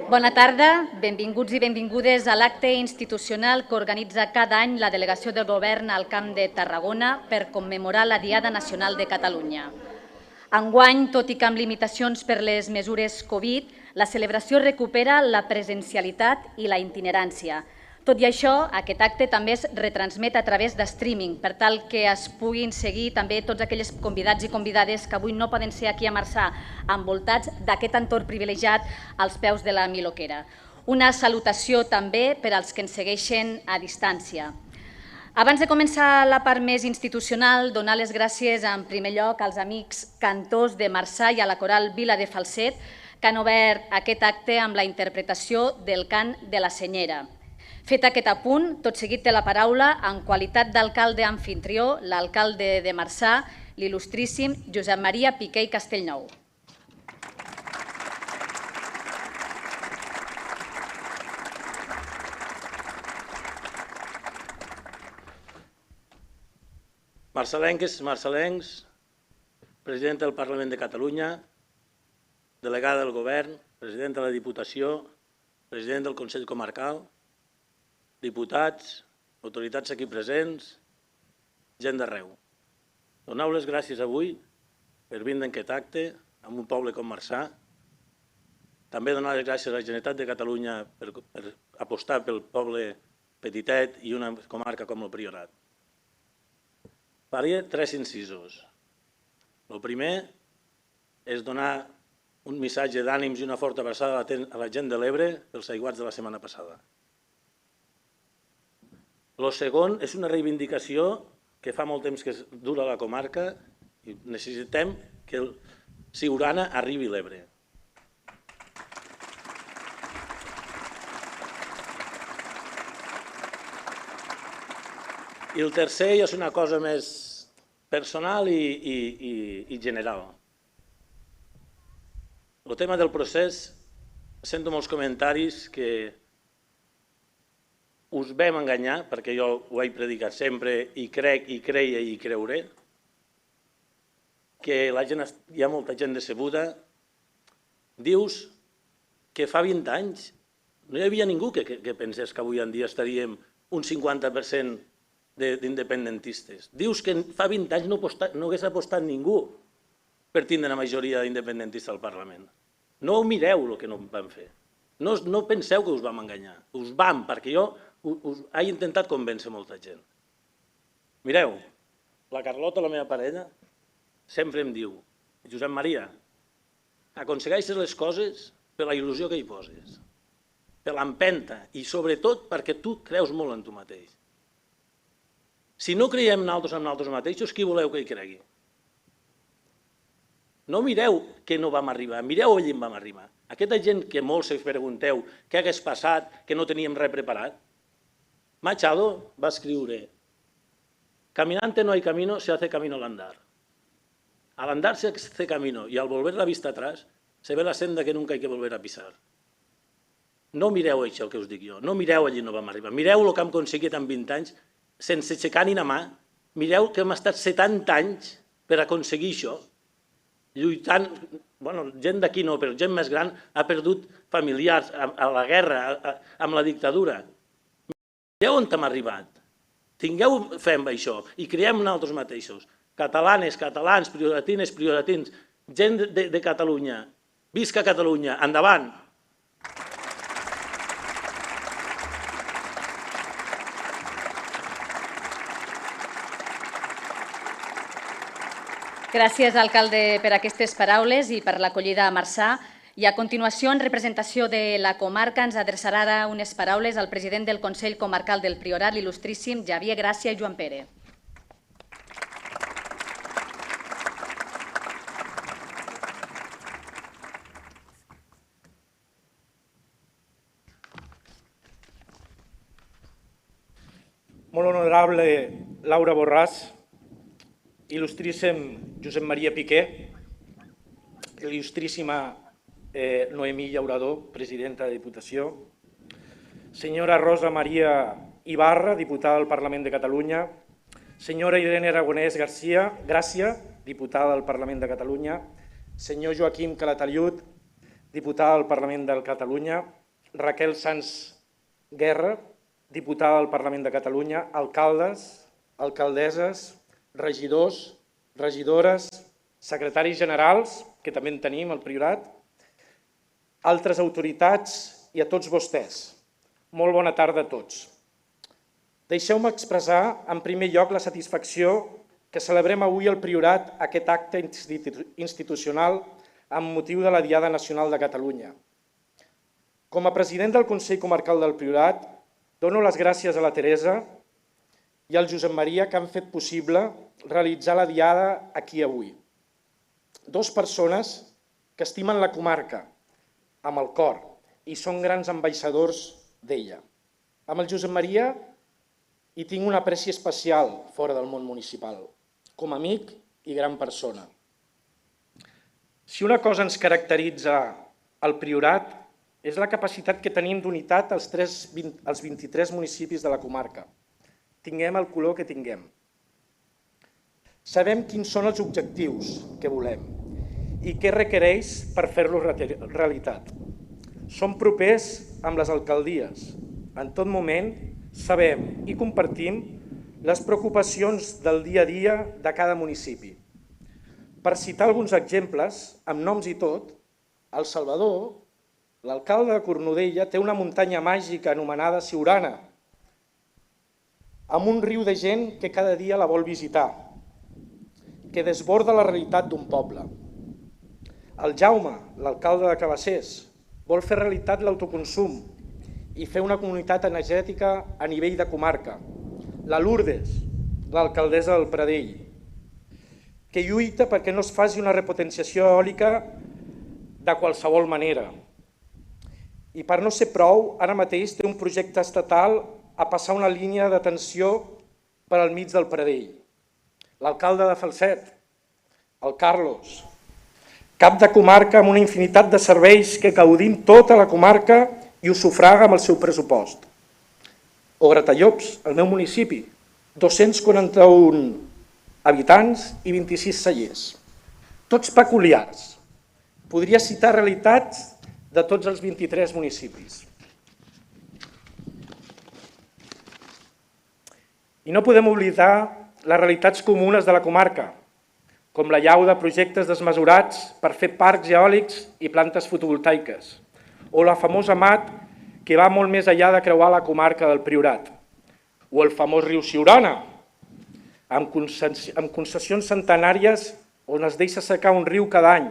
Bona tarda, benvinguts i benvingudes a l'acte institucional que organitza cada any la Delegació del Govern al Camp de Tarragona per commemorar la Diada Nacional de Catalunya. Enguany, tot i que amb limitacions per les mesures Covid, la celebració recupera la presencialitat i la itinerància. Tot i això, aquest acte també es retransmet a través de streaming, per tal que es puguin seguir també tots aquells convidats i convidades que avui no poden ser aquí a Marçà, envoltats d'aquest entorn privilegiat als peus de la Miloquera. Una salutació també per als que ens segueixen a distància. Abans de començar la part més institucional, donar les gràcies en primer lloc als amics cantors de Marçà i a la coral Vila de Falset, que han obert aquest acte amb la interpretació del cant de la Senyera. Fet aquest apunt, tot seguit té la paraula, en qualitat d'alcalde amfitrió, l'alcalde de Marçà, l'il·lustríssim Josep Maria Piqué i Castellnou. Marçalenques, marçalencs, president del Parlament de Catalunya, delegada del Govern, president de la Diputació, president del Consell Comarcal, diputats, autoritats aquí presents, gent d'arreu. Doneu les gràcies avui per vindre en aquest acte amb un poble com Marçà. També donar les gràcies a la Generalitat de Catalunya per apostar pel poble petitet i una comarca com el Priorat. Faria 3 incisos. El primer és donar un missatge d'ànims i una forta abraçada a la gent de l'Ebre pels aiguats de la setmana passada. El segon és una reivindicació que fa molt temps que dura la comarca i necessitem que el Siurana arribi a l'Ebre. I el tercer és una cosa més personal i general. El tema del procés, sento molts comentaris que us vam enganyar, perquè jo ho he predicat sempre i crec, i creia i creuré, que hi ha molta gent decebuda. Dius que fa 20 anys no hi havia ningú que pensés que avui en dia estaríem un 50% d'independentistes. Dius que fa 20 anys no hagués apostat ningú per tindre la majoria d'independentistes al Parlament. No mireu el que no vam fer. No penseu que us vam enganyar. Us vam, perquè jo he intentat convèncer molta gent. Mireu, la Carlota, la meva parella, sempre em diu: Josep Maria, aconsegueixes les coses per la il·lusió que hi poses, per l'empenta i sobretot perquè tu creus molt en tu mateix. Si no creiem nosaltres mateixos, qui voleu que hi cregui? No mireu que no vam arribar, mireu allà on vam arribar. Aquesta gent que molts se pregunteu què hagués passat, que no teníem res preparat. Machado va escriure: caminante no hay camino, se hace camino al andar. Al andar se hace camino y al volver la vista atrás se ve la senda que nunca hay que volver a pisar. No mireu això que us dic jo, no mireu allí on no vam arribar, mireu el que hem aconseguit en 20 anys sense aixecar ni una mà, mireu que hem estat 70 anys per aconseguir això, lluitant, gent d'aquí no, però gent més gran ha perdut familiars a la guerra, amb la dictadura. Mireu on hem arribat, tingueu fe en això i creiem en nosaltres mateixos, catalanes, catalans, prioratines, prioratins, gent de Catalunya, visca Catalunya, endavant! Gràcies, alcalde, per aquestes paraules i per l'acollida a Marçà. I a continuació, en representació de la comarca, ens adreçarà ara unes paraules al president del Consell Comarcal del Priorat, l'il·lustríssim Xavier Gràcia i Joan Pere. Molt honorable Laura Borràs, il·lustríssim Josep Maria Piqué, il·lustríssima Noemí Llaurador, presidenta de Diputació, senyora Rosa Maria Ibarra, diputada del Parlament de Catalunya, senyora Irene Aragonès Gràcia, diputada del Parlament de Catalunya, senyor Joaquim Calatayud, diputada del Parlament de Catalunya, Raquel Sans Guerra, diputada del Parlament de Catalunya, alcaldes, alcaldesses, regidors, regidores, secretaris generals, que també en tenim al Priorat, altres autoritats i a tots vostès. Molt bona tarda a tots. Deixeu-me expressar en primer lloc la satisfacció que celebrem avui al Priorat aquest acte institucional amb motiu de la Diada Nacional de Catalunya. Com a president del Consell Comarcal del Priorat, dono les gràcies a la Teresa i al Josep Maria que han fet possible realitzar la Diada aquí avui. Dos persones que estimen la comarca amb el cor i són grans ambaixadors d'ella. Amb el Josep Maria hi tinc una apreci especial fora del món municipal, com a amic i gran persona. Si una cosa ens caracteritza al Priorat és la capacitat que tenim d'unitat als 23 municipis de la comarca. Tinguem el color que tinguem. Sabem quins són els objectius que volem i què requereix per fer-los realitat. Som propers amb les alcaldies. En tot moment sabem i compartim les preocupacions del dia a dia de cada municipi. Per citar alguns exemples, amb noms i tot, el Salvador, l'alcalde de Cornudella, té una muntanya màgica anomenada Siurana, amb un riu de gent que cada dia la vol visitar, que desborda la realitat d'un poble. El Jaume, l'alcalde de Cabassers, vol fer realitat l'autoconsum i fer una comunitat energètica a nivell de comarca. La Lourdes, l'alcaldessa del Pradell, que lluita perquè no es faci una repotenciació eòlica de qualsevol manera. I per no ser prou, ara mateix té un projecte estatal a passar una línia de tensió per al mig del Pradell. L'alcalde de Falset, el Carlos, cap de comarca amb una infinitat de serveis que gaudim tota la comarca i ho sufraga amb el seu pressupost. O Gratallops, el meu municipi, 241 habitants i 26 cellers. Tots peculiars. Podria citar realitats de tots els 23 municipis. I no podem oblidar les realitats comunes de la comarca, com la llau de projectes desmesurats per fer parcs eòlics i plantes fotovoltaiques, o la famosa MAT que va molt més enllà de creuar la comarca del Priorat, o el famós riu Siurana, amb concessions centenàries on es deixa secar un riu cada any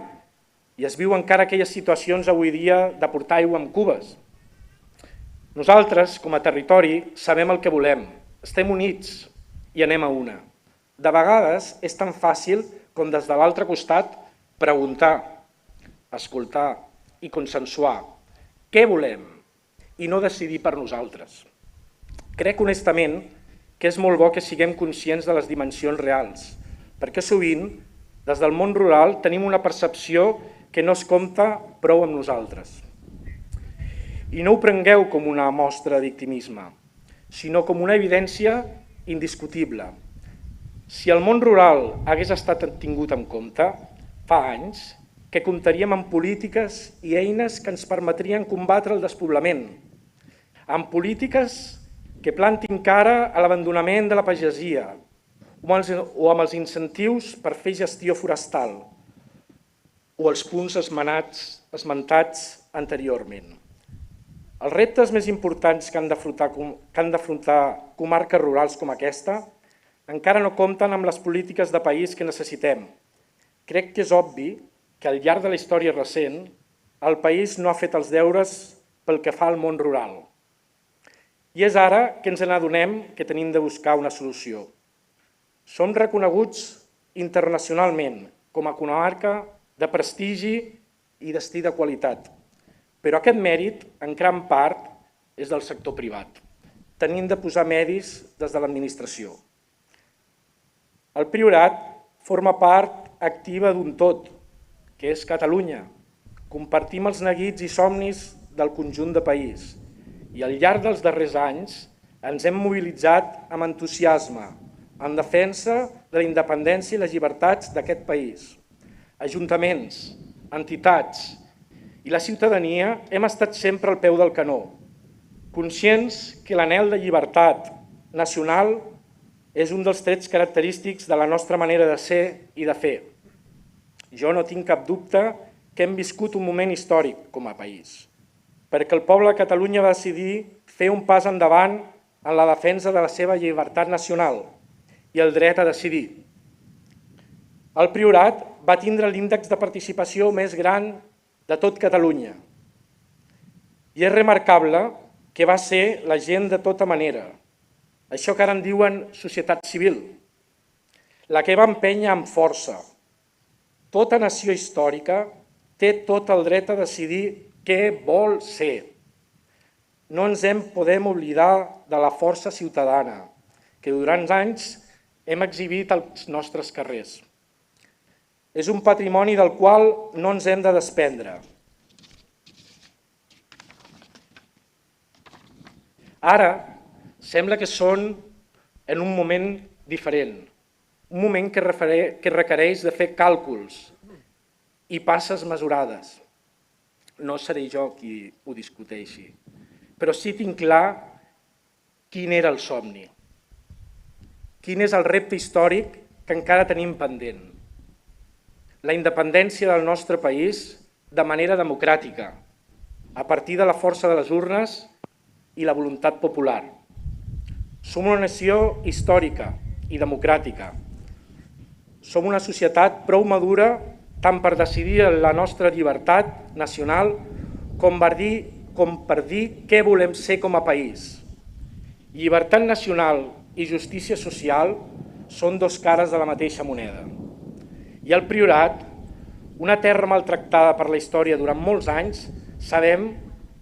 i es viu encara aquelles situacions avui dia de portar aigua amb cubes. Nosaltres, com a territori, sabem el que volem, estem units i anem a una. De vegades és tan fàcil com des de l'altre costat preguntar, escoltar i consensuar què volem i no decidir per nosaltres. Crec honestament que és molt bo que siguem conscients de les dimensions reals, perquè sovint, des del món rural, tenim una percepció que no es compta prou amb nosaltres. I no ho prengueu com una mostra de victimisme, sinó com una evidència indiscutible. Si el món rural hagués estat tingut en compte, fa anys que comptaríem amb polítiques i eines que ens permetrien combatre el despoblament, amb polítiques que plantin cara a l'abandonament de la pagesia o amb els incentius per fer gestió forestal o els punts esmentats anteriorment. Els reptes més importants que han d'afrontar comarques rurals com aquesta encara no compten amb les polítiques de país que necessitem. Crec que és obvi que al llarg de la història recent el país no ha fet els deures pel que fa al món rural. I és ara que ens n'adonem que tenim de buscar una solució. Som reconeguts internacionalment com a comarca de prestigi i destí de qualitat, però aquest mèrit, en gran part, és del sector privat. Tenim de posar medis des de l'administració. El Priorat forma part activa d'un tot, que és Catalunya. Compartim els neguits i somnis del conjunt de país i al llarg dels darrers anys ens hem mobilitzat amb entusiasme en defensa de la independència i les llibertats d'aquest país. Ajuntaments, entitats i la ciutadania hem estat sempre al peu del canó, conscients que l'anhel de llibertat nacional és un dels trets característics de la nostra manera de ser i de fer. Jo no tinc cap dubte que hem viscut un moment històric com a país, perquè el poble de Catalunya va decidir fer un pas endavant en la defensa de la seva llibertat nacional i el dret a decidir. El Priorat va tindre l'índex de participació més gran de tot Catalunya i és remarcable que va ser la gent de tota manera, això que ara en diuen societat civil, la que va empènyer amb força. Tota nació històrica té tot el dret a decidir què vol ser. No ens podem oblidar de la força ciutadana que durant anys hem exhibit als nostres carrers. És un patrimoni del qual no ens hem de desprendre. Ara sembla que són en un moment diferent, un moment que requereix de fer càlculs i passes mesurades. No seré jo qui ho discuteixi, però sí tinc clar quin era el somni, quin és el repte històric que encara tenim pendent. La independència del nostre país de manera democràtica, a partir de la força de les urnes i la voluntat popular. Som una nació històrica i democràtica. Som una societat prou madura tant per decidir la nostra llibertat nacional com per dir què volem ser com a país. Llibertat nacional i justícia social són dos cares de la mateixa moneda. I al Priorat, una terra maltractada per la història durant molts anys, sabem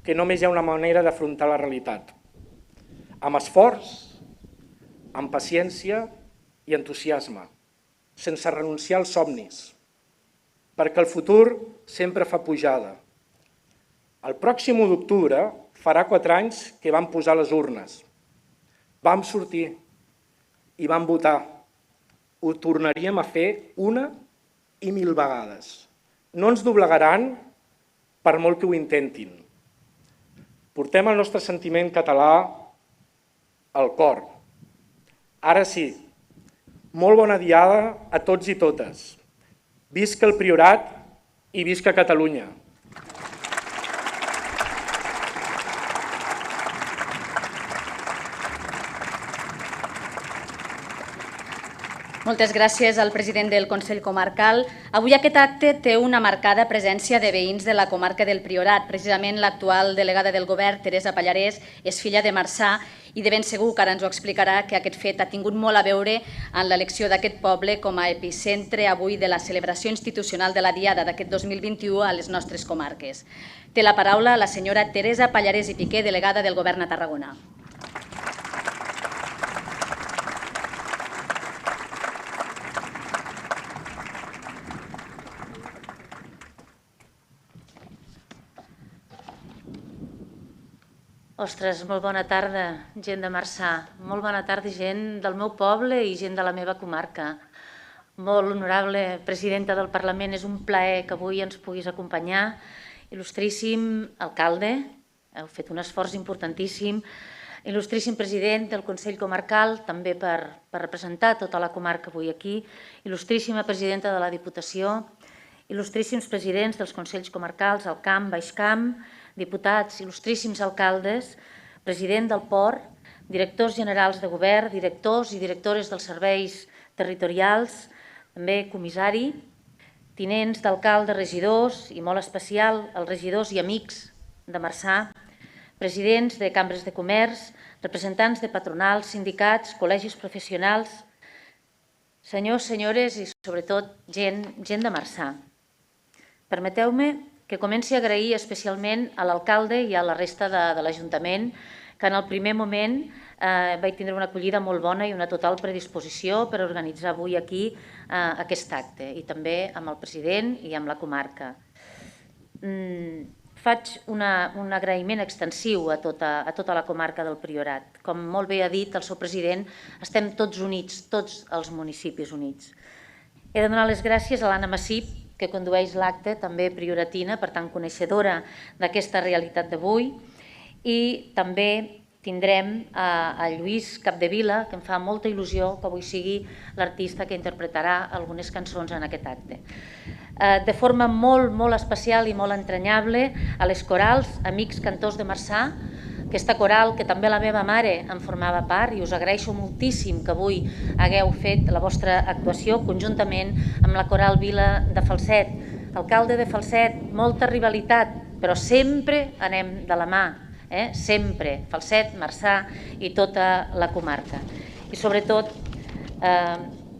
que només hi ha una manera d'afrontar la realitat. Amb esforç, amb paciència i entusiasme, sense renunciar als somnis, perquè el futur sempre fa pujada. El pròxim 1 d'octubre farà 4 anys que vam posar les urnes. Vam sortir i vam votar. Ho tornaríem a fer una i 1000 vegades. No ens doblegaran per molt que ho intentin. Portem el nostre sentiment català al cor. Ara sí, molt bona diada a tots i totes. Visca el Priorat i visca Catalunya. Moltes gràcies al president del Consell Comarcal. Avui aquest acte té una marcada presència de veïns de la comarca del Priorat. Precisament l'actual delegada del govern, Teresa Pallarès, és filla de Marçà i de ben segur que ara ens ho explicarà que aquest fet ha tingut molt a veure en l'elecció d'aquest poble com a epicentre avui de la celebració institucional de la Diada d'aquest 2021 a les nostres comarques. Té la paraula la senyora Teresa Pallarès i Piqué, delegada del govern a Tarragona. Ostres, molt bona tarda, gent de Marçà. Molt bona tarda, gent del meu poble i gent de la meva comarca. Molt honorable presidenta del Parlament, és un plaer que avui ens puguis acompanyar. Il·lustríssim alcalde, heu fet un esforç importantíssim. Il·lustríssim president del Consell Comarcal, també per representar tota la comarca avui aquí. Il·lustríssima presidenta de la Diputació. Il·lustríssims presidents dels Consells Comarcals, Alt Camp, Baix Camp, diputats, il·lustríssims alcaldes, president del Port, directors generals de govern, directors i directores dels serveis territorials, també comissari, tinents d'alcalde, regidors i molt especial els regidors i amics de Marçà, presidents de cambres de comerç, representants de patronals, sindicats, col·legis professionals, senyors, senyores i sobretot gent de Marçà. Permeteu-me que comenci a agrair especialment a l'alcalde i a la resta de l'Ajuntament, que en el primer moment vaig tindre una acollida molt bona i una total predisposició per organitzar avui aquí aquest acte, i també amb el president i amb la comarca. Faig un agraïment extensiu a tota la comarca del Priorat. Com molt bé ha dit el seu president, estem tots units, tots els municipis units. He de donar les gràcies a l'Anna Massip, que condueix l'acte, també prioratina, per tant coneixedora d'aquesta realitat d'avui, i també tindrem a Lluís Capdevila, que em fa molta il·lusió que avui sigui l'artista que interpretarà algunes cançons en aquest acte. De forma molt especial i molt entranyable a les corals Amics Cantors de Marçà, aquesta coral que també la meva mare en formava part, i us agraeixo moltíssim que avui hagueu fet la vostra actuació conjuntament amb la coral Vila de Falset. Alcalde de Falset, molta rivalitat, però sempre anem de la mà, sempre, Falset, Marçà i tota la comarca. I sobretot,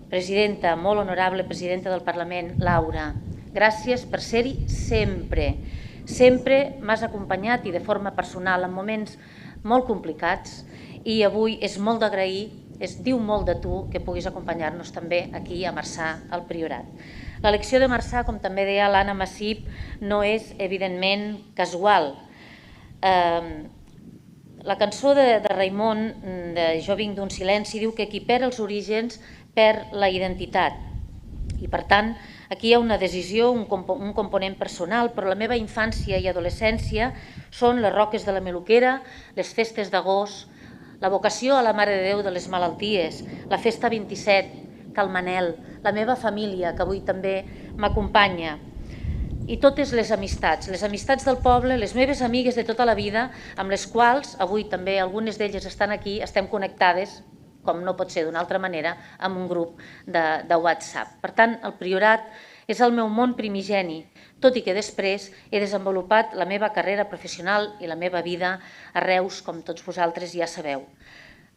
presidenta, molt honorable presidenta del Parlament, Laura, gràcies per ser-hi sempre. Sempre m'has acompanyat i de forma personal en moments molt complicats, i avui és molt d'agrair, es diu molt de tu que puguis acompanyar-nos també aquí a Marçà, al Priorat. L'elecció de Marçà, com també deia l'Anna Massip, no és evidentment casual. La cançó de Raimon, de Jo vinc d'un silenci, diu que qui perd els orígens perd la identitat. I per tant, aquí hi ha una decisió, un component personal, però la meva infància i adolescència són les roques de la Meluquera, les festes d'agost, la vocació a la Mare de Déu de les Malalties, la festa 27, Cal Manel, la meva família, que avui també m'acompanya, i totes les amistats del poble, les meves amigues de tota la vida, amb les quals, avui també algunes d'elles estan aquí, estem connectades, com no pot ser d'una altra manera, amb un grup de WhatsApp. Per tant, el Priorat és el meu món primigeni, tot i que després he desenvolupat la meva carrera professional i la meva vida a Reus, com tots vosaltres ja sabeu.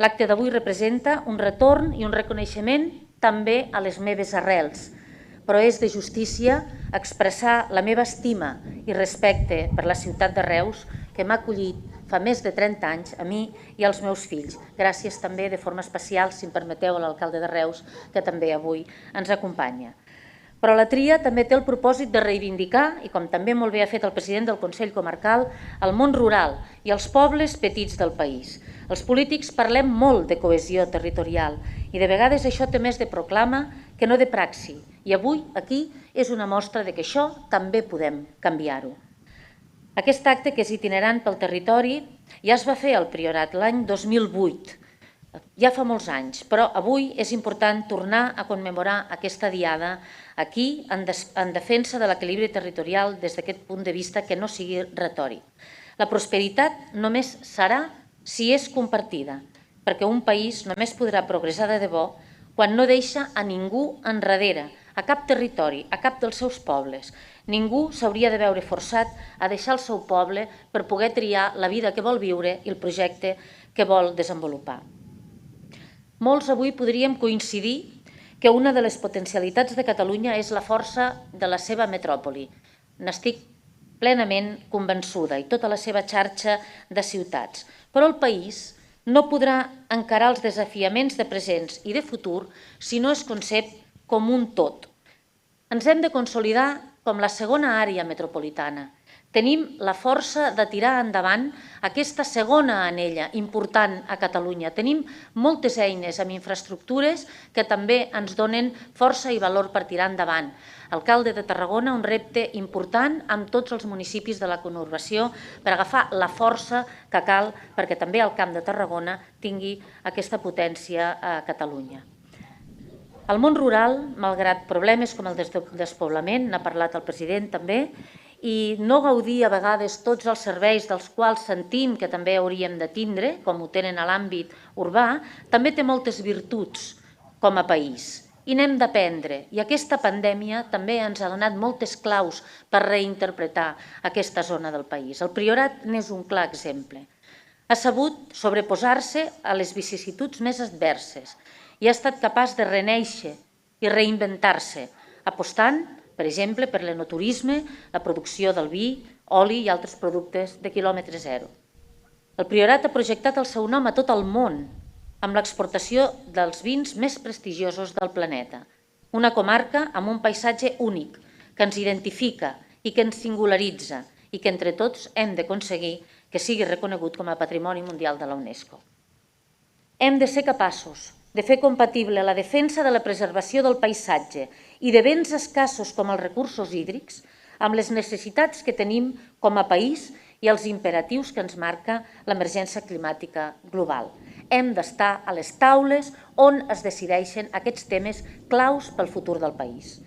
L'acte d'avui representa un retorn i un reconeixement també a les meves arrels, però és de justícia expressar la meva estima i respecte per la ciutat de Reus, que m'ha acollit fa més de 30 anys a mi i als meus fills. Gràcies també de forma especial, si em permeteu, a l'alcalde de Reus, que també avui ens acompanya. Però la tria també té el propòsit de reivindicar, i com també molt bé ha fet el president del Consell Comarcal, el món rural i els pobles petits del país. Els polítics parlem molt de cohesió territorial i de vegades això té més de proclama que no de praxi. I avui, aquí, és una mostra que això també podem canviar-ho. Aquest acte, que és itinerant pel territori, ja es va fer al Priorat l'any 2008, ja fa molts anys, però avui és important tornar a commemorar aquesta diada aquí en defensa de l'equilibri territorial des d'aquest punt de vista que no sigui retòric. La prosperitat només serà si és compartida, perquè un país només podrà progressar de debò quan no deixa a ningú enrere, a cap territori, a cap dels seus pobles. Ningú s'hauria de veure forçat a deixar el seu poble per poder triar la vida que vol viure i el projecte que vol desenvolupar. Molts avui podríem coincidir que una de les potencialitats de Catalunya és la força de la seva metròpoli. N'estic plenament convençuda, i tota la seva xarxa de ciutats. Però el país no podrà encarar els desafiaments de presents i de futur si no es concep com un tot. Ens hem de consolidar com la segona àrea metropolitana. Tenim la força de tirar endavant aquesta segona anella important a Catalunya. Tenim moltes eines amb infraestructures que també ens donen força i valor per tirar endavant. Alcalde de Tarragona, un repte important amb tots els municipis de la conurbació per agafar la força que cal perquè també el Camp de Tarragona tingui aquesta potència a Catalunya. El món rural, malgrat problemes com el despoblament, n'ha parlat el president també, i no gaudir a vegades tots els serveis dels quals sentim que també hauríem de tindre, com ho tenen a l'àmbit urbà, també té moltes virtuts com a país. I n'hem d'aprendre, i aquesta pandèmia també ens ha donat moltes claus per reinterpretar aquesta zona del país. El Priorat n'és un clar exemple. Ha sabut sobreposar-se a les vicissituds més adverses i ha estat capaç de renéixer i reinventar-se, apostant, per exemple, per l'enoturisme, la producció del vi, oli i altres productes de quilòmetre zero. El Priorat ha projectat el seu nom a tot el món, amb l'exportació dels vins més prestigiosos del planeta. Una comarca amb un paisatge únic, que ens identifica i que ens singularitza i que entre tots hem d'aconseguir que sigui reconegut com a Patrimoni Mundial de la UNESCO. Hem de ser capaços de fer compatible la defensa de la preservació del paisatge i de béns escassos com els recursos hídrics amb les necessitats que tenim com a país i els imperatius que ens marca l'emergència climàtica global. Hem d'estar a les taules on es decideixen aquests temes claus pel futur del país.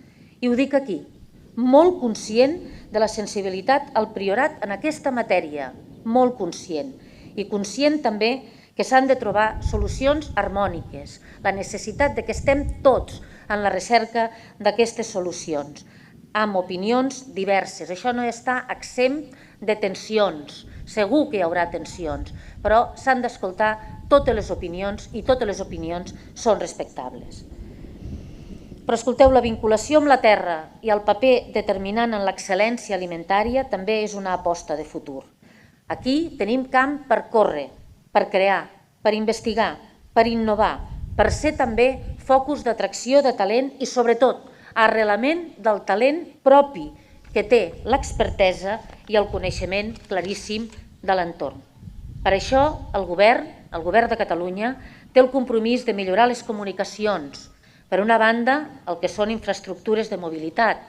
I ho dic aquí, molt conscient de la sensibilitat al Priorat en aquesta matèria, molt conscient, i conscient també que s'han de trobar solucions harmòniques, la necessitat de que estem tots en la recerca d'aquestes solucions, amb opinions diverses. Això no està exempt de tensions, segur que hi haurà tensions, però s'han d'escoltar totes les opinions i totes les opinions són respectables. Però escolteu, la vinculació amb la terra i el paper determinant en l'excel·lència alimentària també és una aposta de futur. Aquí tenim camp per córrer, per crear, per investigar, per innovar, per ser també focus d'atracció de talent i, sobretot, arrelament del talent propi que té l'expertesa i el coneixement claríssim de l'entorn. Per això, el Govern de Catalunya, té el compromís de millorar les comunicacions, per una banda, el que són infraestructures de mobilitat,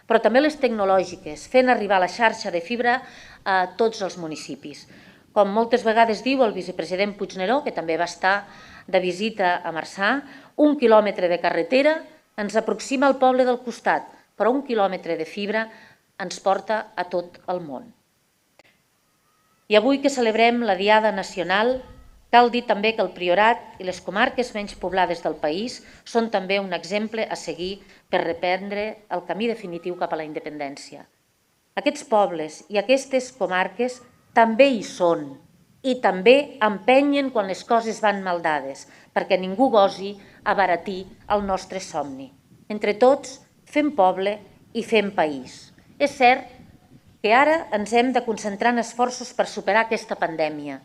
però també les tecnològiques, fent arribar la xarxa de fibra a tots els municipis. Com moltes vegades diu el vicepresident Puigneró, que també va estar de visita a Marçà, 1 quilòmetre de carretera ens aproxima al poble del costat, però 1 quilòmetre de fibra ens porta a tot el món. I avui que celebrem la Diada Nacional, cal dir també que el Priorat i les comarques menys poblades del país són també un exemple a seguir per reprendre el camí definitiu cap a la independència. Aquests pobles i aquestes comarques també hi són i també empenyen quan les coses van mal dades, perquè ningú gosi abaratir el nostre somni. Entre tots, fem poble i fem país. És cert que ara ens hem de concentrar en esforços per superar aquesta pandèmia,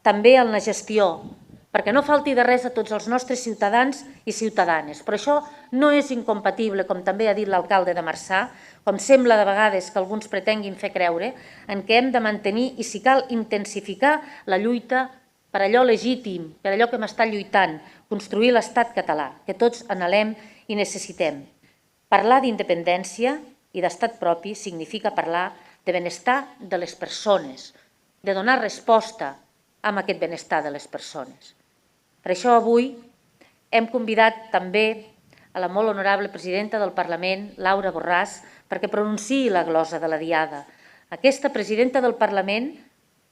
també en la gestió, perquè no falti de res a tots els nostres ciutadans i ciutadanes. Però això no és incompatible, com també ha dit l'alcalde de Marçà, com sembla de vegades que alguns pretenguin fer creure, en què hem de mantenir i, si cal, intensificar la lluita per allò legítim, per allò que hem estat lluitant, construir l'estat català, que tots anhelem i necessitem. Parlar d'independència i d'estat propi significa parlar de benestar de les persones, de donar resposta amb aquest benestar de les persones. Per això avui hem convidat també a la molt honorable presidenta del Parlament, Laura Borràs, perquè pronunciï la glosa de la Diada. Aquesta presidenta del Parlament,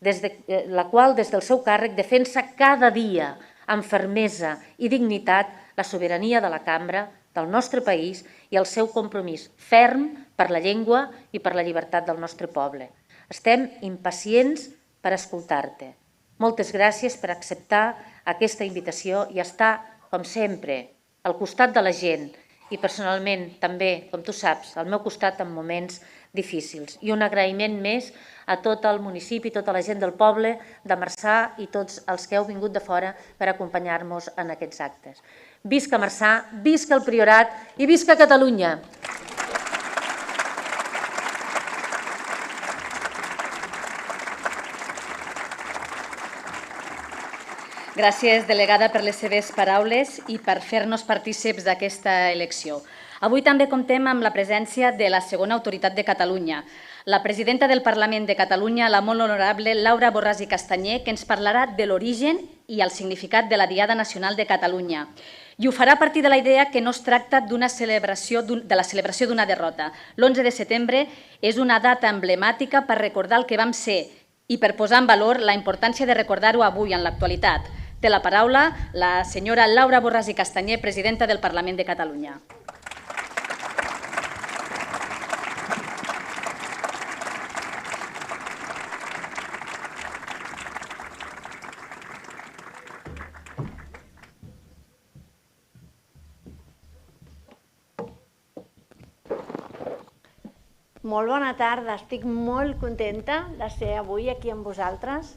la qual des del seu càrrec defensa cada dia amb fermesa i dignitat la sobirania de la cambra, del nostre país i el seu compromís ferm per la llengua i per la llibertat del nostre poble. Estem impacients per escoltar-te. Moltes gràcies per acceptar aquesta invitació i estar, com sempre, al costat de la gent i personalment també, com tu saps, al meu costat en moments difícils. I un agraïment més a tot el municipi, tota la gent del poble de Marçà i tots els que heu vingut de fora per acompanyar-nos en aquests actes. Visca Marçà, visca el Priorat i visca Catalunya! Gràcies, delegada, per les seves paraules i per fer-nos partícips d'aquesta elecció. Avui també comptem amb la presència de la segona autoritat de Catalunya, la presidenta del Parlament de Catalunya, la molt honorable Laura Borràs i Castanyer, que ens parlarà de l'origen i el significat de la Diada Nacional de Catalunya. I ho farà a partir de la idea que no es tracta de la celebració d'una derrota. L'11 de setembre és una data emblemàtica per recordar el que vam ser i per posar en valor la importància de recordar-ho avui, en l'actualitat. Té la paraula la senyora Laura Borràs i Castanyer, presidenta del Parlament de Catalunya. Molt bona tarda, estic molt contenta de ser avui aquí amb vosaltres.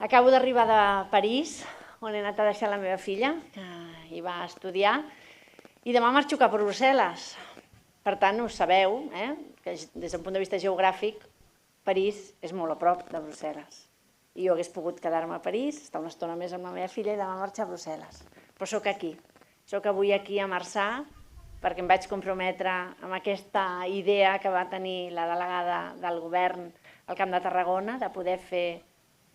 Acabo d'arribar de París, on he anat a deixar la meva filla, que hi va estudiar, i demà marxo cap a Brussel·les. Per tant, ho sabeu, que des d'un punt de vista geogràfic, París és molt a prop de Brussel·les. I jo hagués pogut quedar-me a París, estar una estona més amb la meva filla i demà marxar a Brussel·les. però sóc aquí. Sóc avui aquí a Marçà perquè em vaig comprometre amb aquesta idea que va tenir la delegada del govern al Camp de Tarragona de poder fer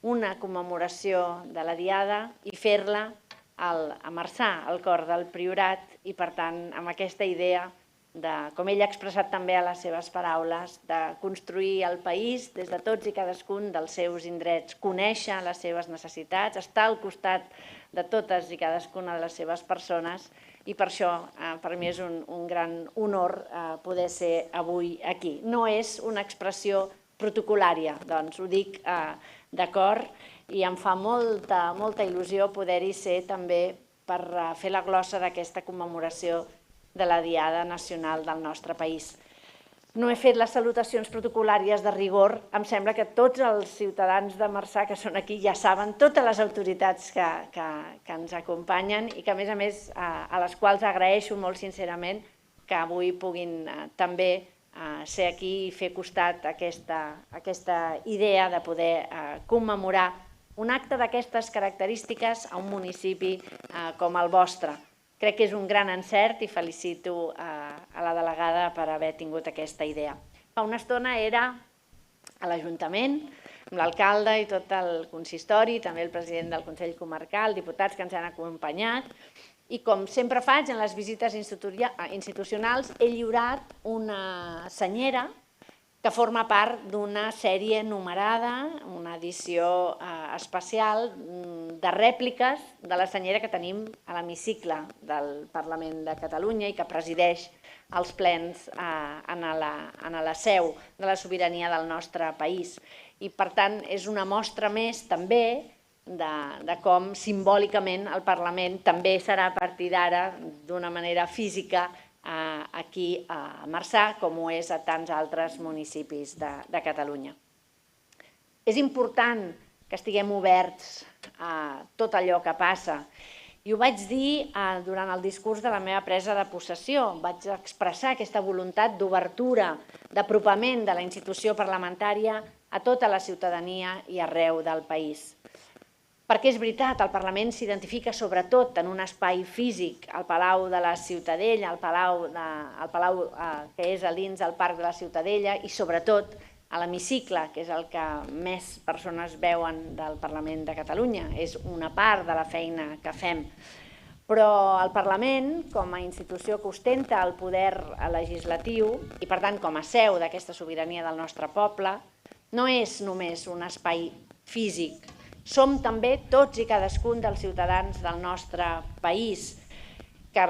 una commemoració de la Diada i fer-la a Marçà, al cor del Priorat, i per tant amb aquesta idea de, com ell ha expressat també a les seves paraules, de construir el país des de tots i cadascun dels seus indrets, conèixer les seves necessitats, estar al costat de totes i cadascuna de les seves persones, i per això per mi és un gran honor poder ser avui aquí. No és una expressió protocolària, doncs ho dic de cor, i em fa molta il·lusió poder-hi ser també per fer la glossa d'aquesta commemoració de la Diada Nacional del nostre país. No he fet les salutacions protocolàries de rigor, em sembla que tots els ciutadans de Marçà que són aquí ja saben, totes les autoritats que ens acompanyen i que a més a les quals agraeixo molt sincerament que avui puguin també ser aquí i fer costat a aquesta idea de poder commemorar un acte d'aquestes característiques a un municipi com el vostre. Crec que és un gran encert i felicito a la delegada per haver tingut aquesta idea. Fa una estona era a l'Ajuntament, amb l'alcalde i tot el consistori, també el president del Consell Comarcal, diputats que ens han acompanyat, i com sempre faig en les visites institucionals he lliurat una senyera que forma part d'una sèrie numerada, una edició especial de rèpliques de la senyera que tenim a l'hemicicle del Parlament de Catalunya i que presideix els plens en la seu de la sobirania del nostre país. I per tant és una mostra més també de com simbòlicament el Parlament també serà a partir d'ara d'una manera física aquí a Marçà, com ho és a tants altres municipis de Catalunya. És important que estiguem oberts a tot allò que passa. I ho vaig dir durant el discurs de la meva presa de possessió. Vaig expressar aquesta voluntat d'obertura, d'apropament de la institució parlamentària a tota la ciutadania i arreu del país. Perquè és veritat, el Parlament s'identifica sobretot en un espai físic, el Palau de la Ciutadella, el Palau que és a dins del Parc de la Ciutadella i sobretot a l'hemicicle, que és el que més persones veuen del Parlament de Catalunya. És una part de la feina que fem. Però el Parlament, com a institució que ostenta el poder legislatiu i per tant com a seu d'aquesta sobirania del nostre poble, no és només un espai físic. Som també tots i cadascun dels ciutadans del nostre país, que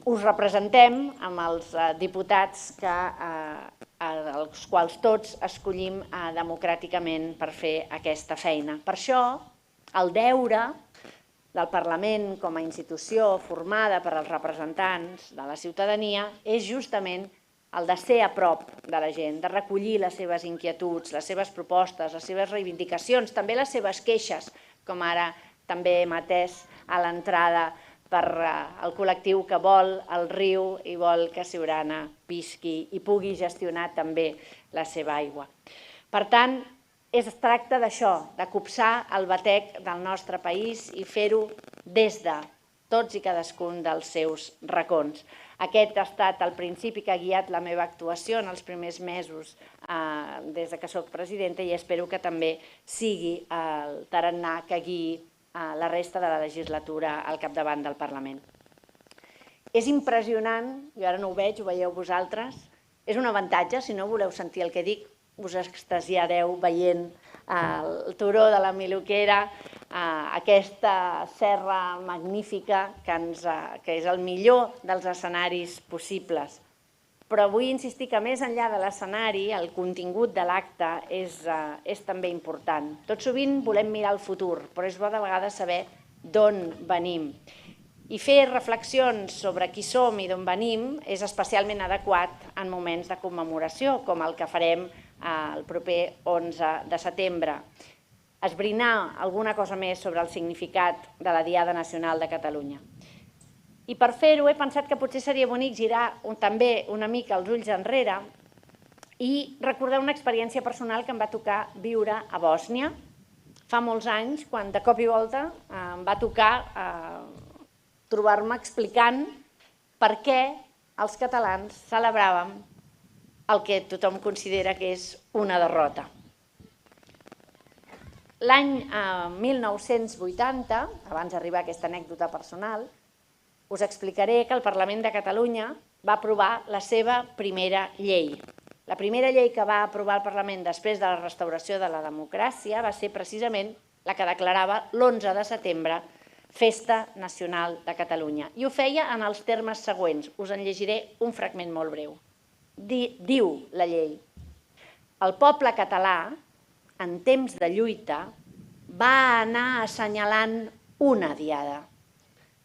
us representem amb els diputats els quals tots escollim democràticament per fer aquesta feina. Per això, el deure del Parlament com a institució formada per als representants de la ciutadania és justament el de ser a prop de la gent, de recollir les seves inquietuds, les seves propostes, les seves reivindicacions, també les seves queixes, com ara també hem atès a l'entrada per al col·lectiu que vol el riu i vol que Siurana visqui i pugui gestionar també la seva aigua. Per tant, es tracta d'això, de copsar el batec del nostre país i fer-ho des de tots i cadascun dels seus racons. Aquest ha estat el principi que ha guiat la meva actuació en els primers mesos des que soc presidenta i espero que també sigui el tarannà que guiï la resta de la legislatura al capdavant del Parlament. És impressionant, jo ara no ho veig, ho veieu vosaltres, és un avantatge, si no voleu sentir el que dic, us extasiareu veient el turó de la Miluquera, aquesta serra magnífica que és el millor dels escenaris possibles. Però vull insistir que més enllà de l'escenari, el contingut de l'acte és també important. Tot sovint volem mirar el futur, però és bo de vegades saber d'on venim. I fer reflexions sobre qui som i d'on venim és especialment adequat en moments de commemoració, com el que farem el proper 11 de setembre. Esbrinar alguna cosa més sobre el significat de la Diada Nacional de Catalunya. I per fer-ho he pensat que potser seria bonic girar també una mica els ulls enrere i recordar una experiència personal que em va tocar viure a Bòsnia fa molts anys, quan de cop i volta em va tocar trobar-me explicant per què els catalans celebràvem el que tothom considera que és una derrota. L'any 1980, abans d'arribar a aquesta anècdota personal, us explicaré que el Parlament de Catalunya va aprovar la seva primera llei. La primera llei que va aprovar el Parlament després de la restauració de la democràcia va ser precisament la que declarava l'11 de setembre Festa Nacional de Catalunya. I ho feia en els termes següents. Us en llegiré un fragment molt breu. Diu la llei: el poble català, en temps de lluita, va anar assenyalant una diada,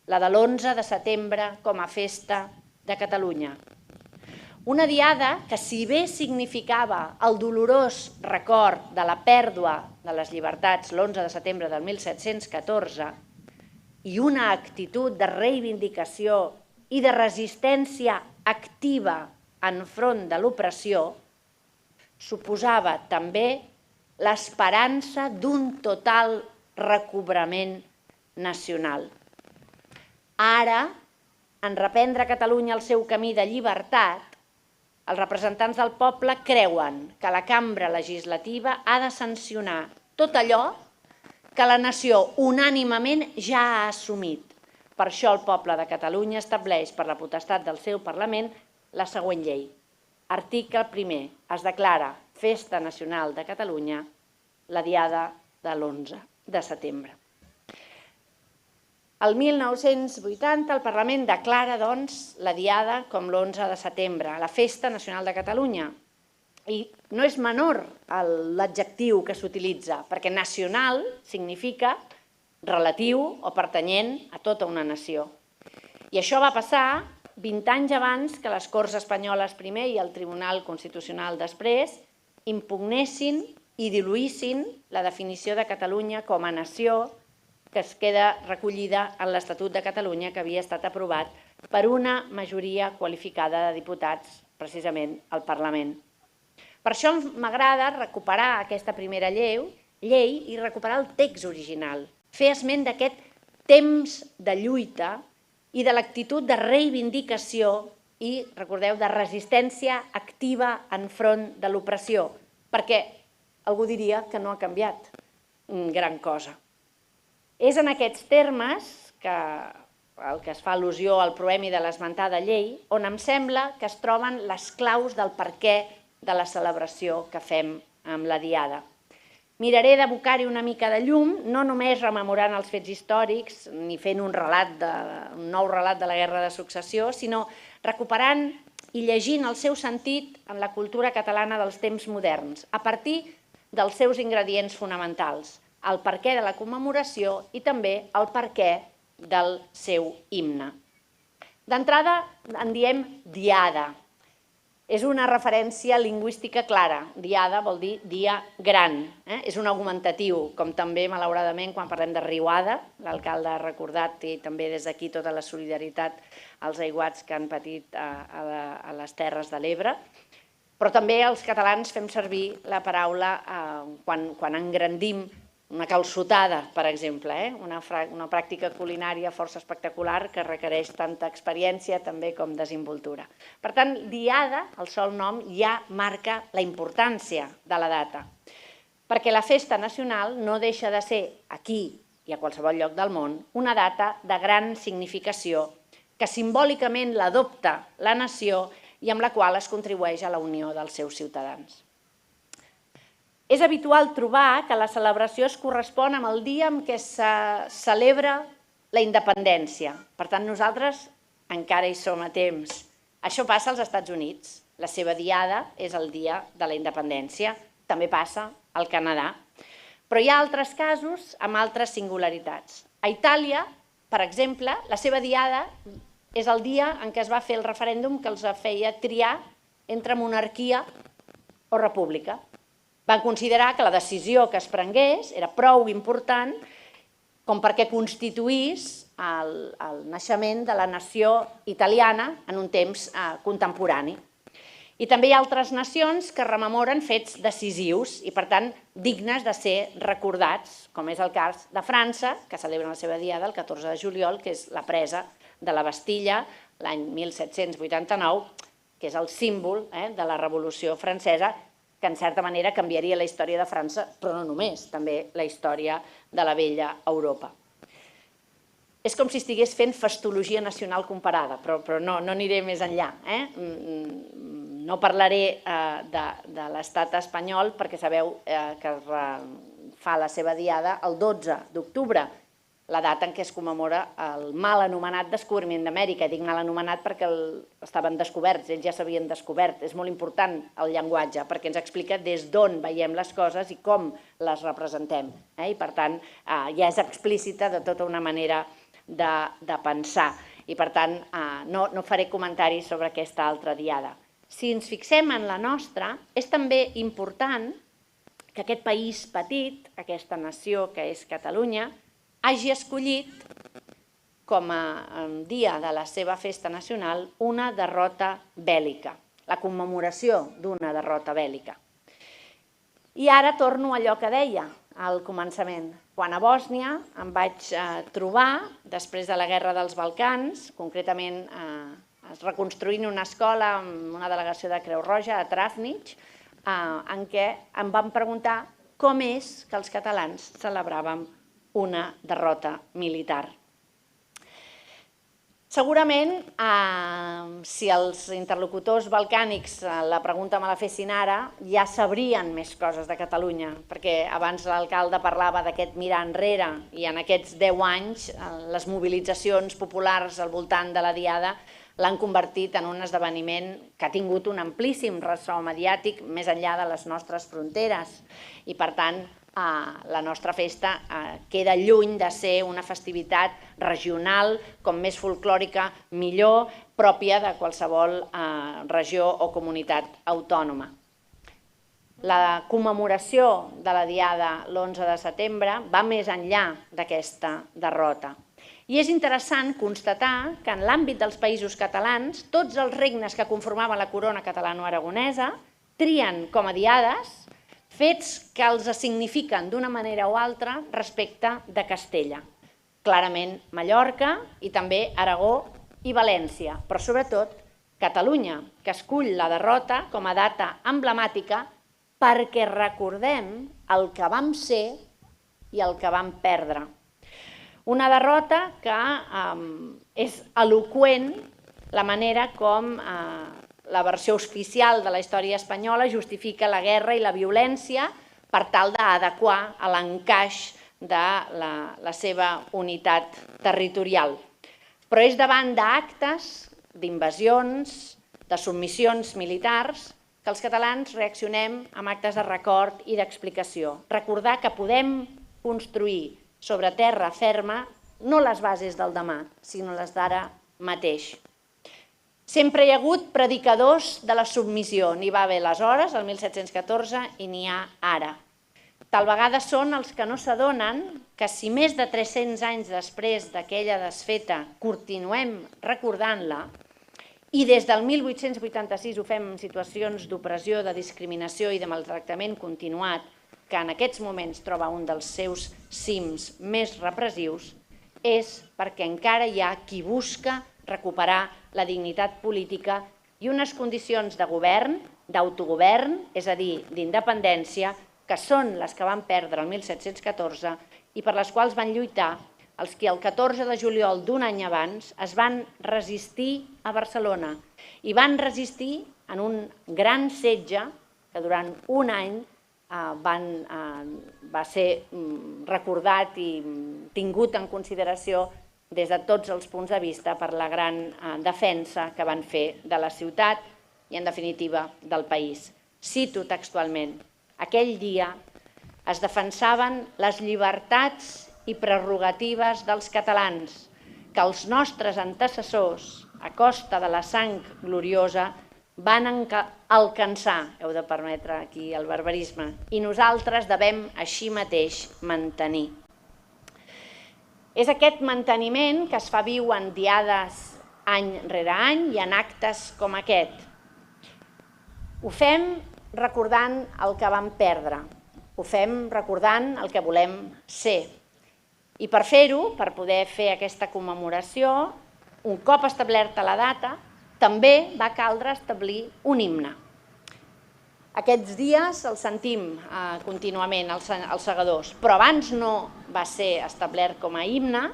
la de l'11 de setembre com a Festa de Catalunya. Una diada que, si bé significava el dolorós record de la pèrdua de les llibertats l'11 de setembre del 1714 i una actitud de reivindicació i de resistència activa enfront de l'opressió, suposava també l'esperança d'un total recobrament nacional. Ara, en reprendre Catalunya el seu camí de llibertat, els representants del poble creuen que la cambra legislativa ha de sancionar tot allò que la nació unànimement ja ha assumit. Per això el poble de Catalunya estableix per la potestat del seu Parlament la següent llei. Article 1. Es declara Festa Nacional de Catalunya la diada de l'11 de setembre. El 1980 el Parlament declara, doncs, la diada com l'11 de setembre, la Festa Nacional de Catalunya. I no és menor l'adjectiu que s'utilitza, perquè nacional significa relatiu o pertanyent a tota una nació. I això va passar 20 anys abans que les Corts Espanyoles primer i el Tribunal Constitucional després impugnessin i diluïssin la definició de Catalunya com a nació que es queda recollida en l'Estatut de Catalunya que havia estat aprovat per una majoria qualificada de diputats, precisament al Parlament. Per això m'agrada recuperar aquesta primera llei i recuperar el text original, fer esment d'aquest temps de lluita i de l'actitud de reivindicació i, recordeu, de resistència activa enfront de l'opressió, perquè algú diria que no ha canviat gran cosa. És en aquests termes, el que es fa al·lusió al proemi de l'esmentada llei, on em sembla que es troben les claus del perquè de la celebració que fem amb la diada. Miraré d'abocar-hi una mica de llum, no només rememorant els fets històrics ni fent un nou relat de la Guerra de Successió, sinó recuperant i llegint el seu sentit en la cultura catalana dels temps moderns, a partir dels seus ingredients fonamentals, el perquè de la commemoració i també el perquè del seu himne. D'entrada en diem diada. És una referència lingüística clara. Diada vol dir dia gran. És un augmentatiu, com també, malauradament, quan parlem de riuada, l'alcalde ha recordat, i també des d'aquí tota la solidaritat als aiguats que han patit a les Terres de l'Ebre. Però també els catalans fem servir la paraula quan engrandim una calçotada, per exemple, una pràctica culinària força espectacular que requereix tanta experiència també com desimboltura. Per tant, diada, el sol nom, ja marca la importància de la data, perquè la festa nacional no deixa de ser, aquí i a qualsevol lloc del món, una data de gran significació que simbòlicament l'adopta la nació i amb la qual es contribueix a la unió dels seus ciutadans. És habitual trobar que la celebració es correspon amb el dia en què se celebra la independència. Per tant, nosaltres encara hi som a temps. Això passa als Estats Units. La seva diada és el dia de la independència. També passa al Canadà. Però hi ha altres casos amb altres singularitats. A Itàlia, per exemple, la seva diada és el dia en què es va fer el referèndum que els feia triar entre monarquia o república. Van considerar que la decisió que es prengués era prou important com perquè constituís el naixement de la nació italiana en un temps contemporani. I també hi ha altres nacions que rememoren fets decisius i, per tant, dignes de ser recordats, com és el cas de França, que celebra la seva diada el 14 de juliol, que és la presa de la Bastilla l'any 1789, que és el símbol de la Revolució Francesa, que en certa manera canviaria la història de França, però no només, també la història de la vella Europa. És com si estigués fent festologia nacional comparada, però no aniré més enllà. No parlaré de l'estat espanyol perquè sabeu que fa la seva diada el 12 d'octubre, la data en què es commemora el mal anomenat descobriment d'Amèrica. Dic mal anomenat perquè estaven descoberts, ells ja s'havien descobert. És molt important el llenguatge perquè ens explica des d'on veiem les coses i com les representem. I per tant ja és explícita de tota una manera de pensar. I per tant no faré comentaris sobre aquesta altra diada. Si ens fixem en la nostra, és també important que aquest país petit, aquesta nació que és Catalunya, hagi escollit com a dia de la seva festa nacional una derrota bèl·lica, la commemoració d'una derrota bèl·lica. I ara torno a allò que deia al començament. Quan a Bòsnia em vaig trobar, després de la Guerra dels Balcans, concretament reconstruint una escola amb una delegació de Creu Roja a Travnik, en què em van preguntar com és que els catalans celebràvem una derrota militar. Segurament, si els interlocutors balcànics la pregunta me la fessin ara, ja sabrien més coses de Catalunya, perquè abans l'alcalde parlava d'aquest mirar enrere i en aquests 10 anys les mobilitzacions populars al voltant de la Diada l'han convertit en un esdeveniment que ha tingut un amplíssim ressò mediàtic més enllà de les nostres fronteres i, per tant, la nostra festa queda lluny de ser una festivitat regional, com més folclòrica millor, pròpia de qualsevol regió o comunitat autònoma. La commemoració de la Diada l'11 de setembre va més enllà d'aquesta derrota. I és interessant constatar que en l'àmbit dels països catalans, tots els regnes que conformaven la corona catalano-aragonesa trien com a diades fets que els signifiquen d'una manera o altra respecte de Castella. Clarament Mallorca i també Aragó i València, però sobretot Catalunya, que escull la derrota com a data emblemàtica perquè recordem el que vam ser i el que vam perdre. Una derrota que és eloqüent la manera com la versió oficial de la història espanyola justifica la guerra i la violència per tal d'adequar a l'encaix de la seva unitat territorial. Però és davant d'actes, d'invasions, de submissions militars, que els catalans reaccionem amb actes de record i d'explicació. Recordar que podem construir sobre terra ferma no les bases del demà, sinó les d'ara mateix. Sempre hi ha hagut predicadors de la submissió. N'hi va haver aleshores, el 1714, i n'hi ha ara. Tal vegada són els que no s'adonen que si més de 300 anys després d'aquella desfeta continuem recordant-la, i des del 1886 ho fem en situacions d'opressió, de discriminació i de maltractament continuat, que en aquests moments troba un dels seus cims més repressius, és perquè encara hi ha qui busca recuperar la dignitat política i unes condicions de govern, d'autogovern, és a dir, d'independència, que són les que van perdre el 1714 i per les quals van lluitar els que el 14 de juliol d'un any abans es van resistir a Barcelona i van resistir en un gran setge que durant un any va ser recordat i tingut en consideració des de tots els punts de vista per la gran defensa que van fer de la ciutat i, en definitiva, del país. Cito textualment: aquell dia es defensaven les llibertats i prerrogatives dels catalans que els nostres antecessors, a costa de la sang gloriosa, van alcançar, heu de permetre aquí el barbarisme, i nosaltres devem així mateix mantenir. És aquest manteniment que es fa viu en diades any rere any i en actes com aquest. Ho fem recordant el que vam perdre, ho fem recordant el que volem ser. I per fer-ho, per poder fer aquesta commemoració, un cop establerta la data, també va caldre establir un himne. Aquests dies els sentim contínuament, els segadors, però abans no va ser establert com a himne,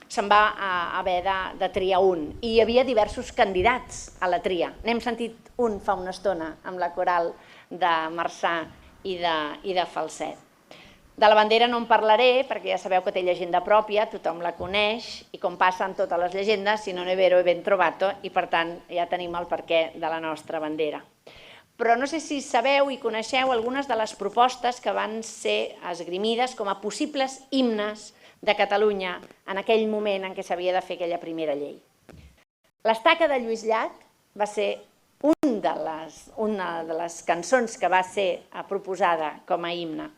se'n va haver de triar un. I hi havia diversos candidats a la tria. N'hem sentit un fa una estona amb la coral de Marçà i de Falset. De la bandera no en parlaré perquè ja sabeu que té llegenda pròpia, tothom la coneix i com passa en totes les llegendes, si non è vero è ben trovato, i per tant ja tenim el perquè de la nostra bandera. Però no sé si sabeu i coneixeu algunes de les propostes que van ser esgrimides com a possibles himnes de Catalunya en aquell moment en què s'havia de fer aquella primera llei. L'Estaca de Lluís Llach va ser una de les cançons que va ser proposada com a himne.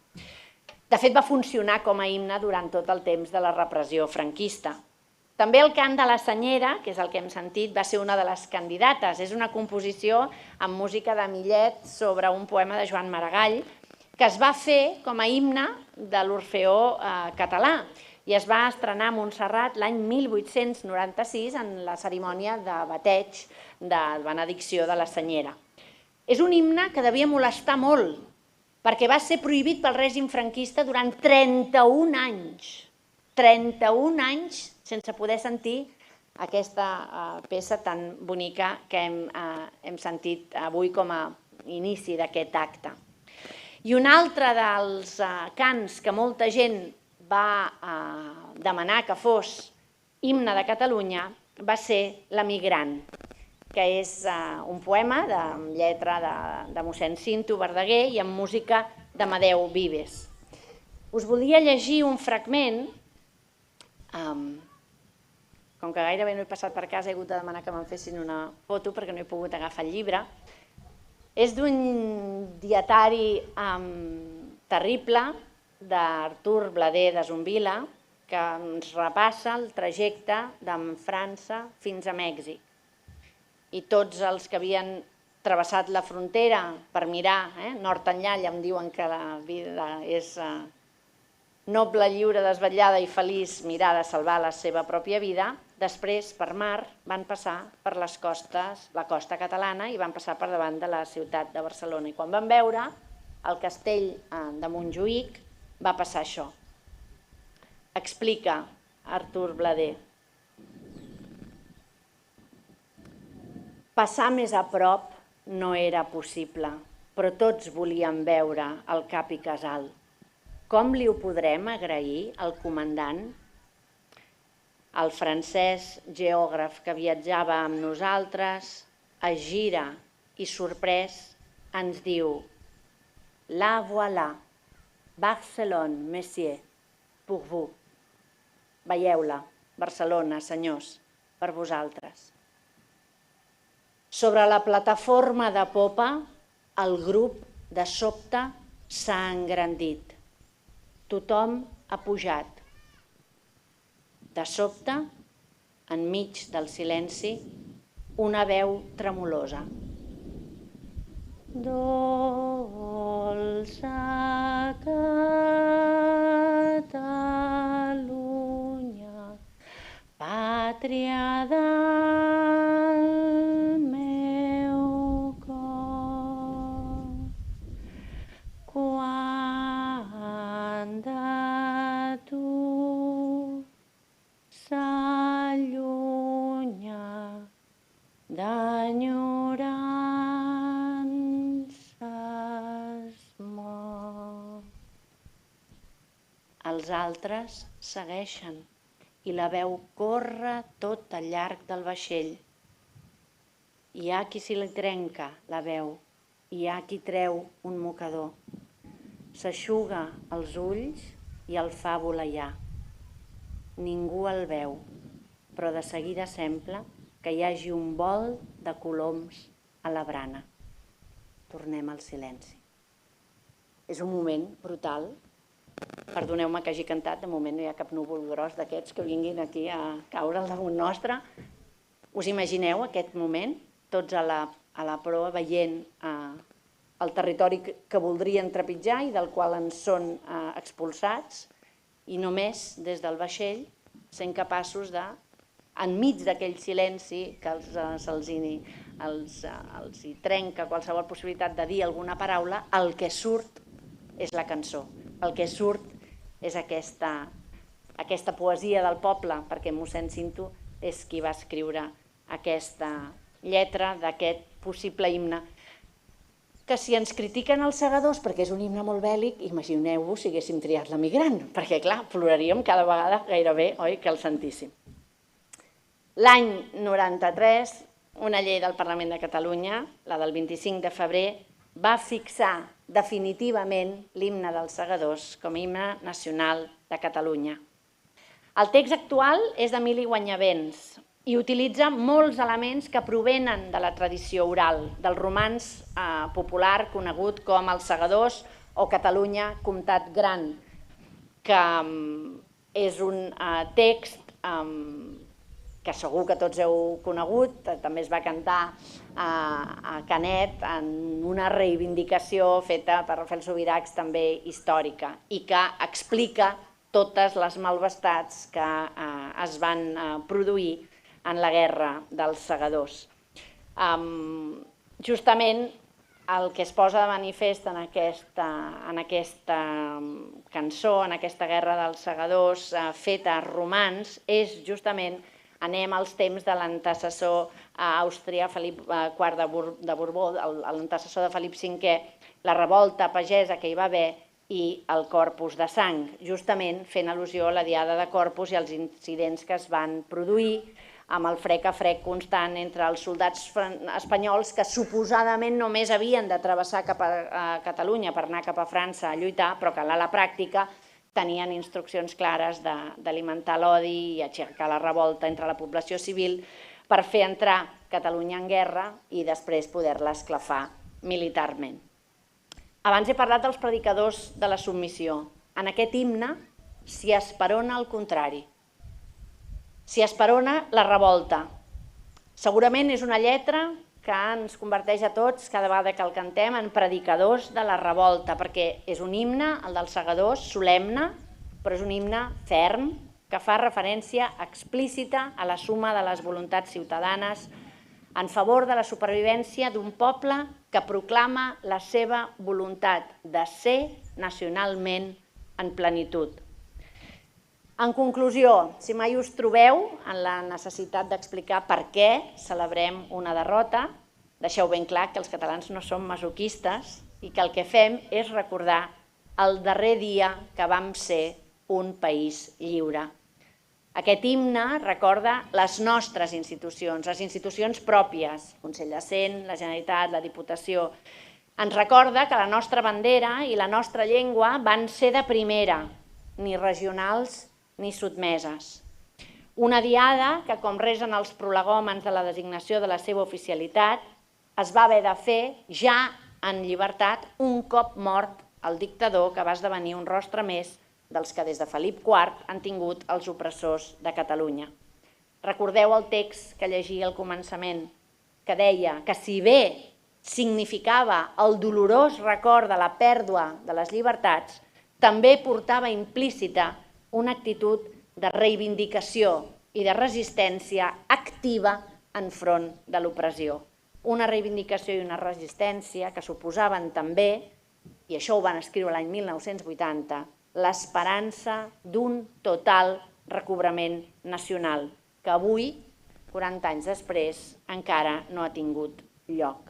De fet, va funcionar com a himne durant tot el temps de la repressió franquista. També el cant de la Senyera, que és el que hem sentit, va ser una de les candidates. És una composició amb música de Millet sobre un poema de Joan Maragall que es va fer com a himne de l'Orfeó català i es va estrenar a Montserrat l'any 1896 en la cerimònia de bateig de benedicció de la Senyera. És un himne que devia molestar molt, perquè va ser prohibit pel règim franquista durant 31 anys. 31 anys sense poder sentir aquesta peça tan bonica que hem sentit avui com a inici d'aquest acte. I un altre dels cants que molta gent va demanar que fos himne de Catalunya va ser l'Emigrant, que és un poema amb lletra de mossèn Cinto Verdaguer i amb música d'Amadeu Vives. Us volia llegir un fragment, com que gairebé no he passat per casa, he hagut de demanar que me'n fessin una foto perquè no he pogut agafar el llibre. És d'un dietari terrible d'Artur Blader de Zumbila que ens repassa el trajecte de França fins a Mèxic. I tots els que havien travessat la frontera per mirar nord enllà, ja em diuen que la vida és noble, lliure, desvetllada i feliç mirar de salvar la seva pròpia vida, després per mar van passar per les costes, la costa catalana i van passar per davant de la ciutat de Barcelona. I quan van veure el castell de Montjuïc va passar això. Explica Artur Blader. Passar més a prop no era possible, però tots volíem veure el cap i casal. Com li ho podrem agrair al comandant? El francès geògraf que viatjava amb nosaltres es gira i sorprès ens diu: La voilà, Barcelone, messieurs, pour vous. Veieu-la, Barcelona, senyors, per vosaltres. Sobre la plataforma de popa, el grup de sobte s'ha engrandit. Tothom ha pujat. De sobte, enmig del silenci, una veu tremolosa. Dolça Catalunya, pàtria del meu cor, quan de tu s'allunya d'enyorances mor. Els altres segueixen i la veu corre tot al llarg del vaixell. Hi ha qui se li trenca la veu, hi ha qui treu un mocador. S'eixuga els ulls i el fa voleiar. Ningú el veu, però de seguida sembla que hi hagi un vol de coloms a la brana. Tornem al silenci. És un moment brutal. Perdoneu-me que hagi cantat, de moment no hi ha cap núvol gros d'aquests que vinguin aquí a caure al damunt nostre. Us imagineu aquest moment? Tots a la proa veient el territori que voldrien trepitjar i del qual en són expulsats, i només des del vaixell sent capaços de, enmig d'aquell silenci que els hi trenca qualsevol possibilitat de dir alguna paraula, el que surt és la cançó, el que surt és aquesta poesia del poble, perquè mossèn Cinto és qui va escriure aquesta lletra d'aquest possible himne, que si ens critiquen els segadors perquè és un himne molt bèl·lic, imagineu-vos si haguéssim triat l'emigrant, perquè clar, ploraríem cada vegada gairebé, oi, que el sentíssim. L'any 93, una llei del Parlament de Catalunya, la del 25 de febrer, va fixar definitivament l'himne dels segadors com a himne nacional de Catalunya. El text actual és d'Emili Guanyavents i utilitza molts elements que provenen de la tradició oral, del romanç popular conegut com Els Segadors o Catalunya, Comtat Gran, que és un text que segur que tots heu conegut, també es va cantar a Canet en una reivindicació feta per Rafael Subirachs també històrica i que explica totes les malvestats que es van produir en la guerra dels segadors. Justament el que es posa de manifest en aquesta cançó, en aquesta guerra dels segadors feta a romans, és justament, anem als temps de l'antecessor austrià Felip IV de Borbó, l'antecessor de Felip V, la revolta pagesa que hi va haver i el Corpus de Sang, justament fent al·lusió a la Diada de Corpus i als incidents que es van produir amb el frec a frec constant entre els soldats espanyols que suposadament només havien de travessar cap a Catalunya per anar cap a França a lluitar, però que a la pràctica tenien instruccions clares d'alimentar l'odi i aixecar la revolta entre la població civil per fer entrar Catalunya en guerra i després poder-la esclafar militarment. Abans he parlat dels predicadors de la submissió. En aquest himne s'hi esperona el contrari. S'hi esperona la revolta. Segurament és una lletra que ens converteix a tots, cada vegada que el cantem, en predicadors de la revolta, perquè és un himne, el dels segadors, solemne, però és un himne ferm, que fa referència explícita a la suma de les voluntats ciutadanes en favor de la supervivència d'un poble que proclama la seva voluntat de ser nacionalment en plenitud. En conclusió, si mai us trobeu en la necessitat d'explicar per què celebrem una derrota, deixeu ben clar que els catalans no som masoquistes i que el que fem és recordar el darrer dia que vam ser un país lliure. Aquest himne recorda les nostres institucions, les institucions pròpies, Consell de Cent, la Generalitat, la Diputació. Ens recorda que la nostra bandera i la nostra llengua van ser de primera, ni regionals ni sotmeses. Una diada que, com resen els prolegòmens de la designació de la seva oficialitat, es va haver de fer ja en llibertat un cop mort el dictador que va esdevenir un rostre més dels que des de Felip IV han tingut els opressors de Catalunya. Recordeu el text que llegia al començament, que deia que si bé significava el dolorós record de la pèrdua de les llibertats, també portava implícita una actitud de reivindicació i de resistència activa enfront de l'opressió. Una reivindicació i una resistència que suposaven també, i això ho van escriure l'any 1980, l'esperança d'un total recobrament nacional, que avui, 40 anys després, encara no ha tingut lloc.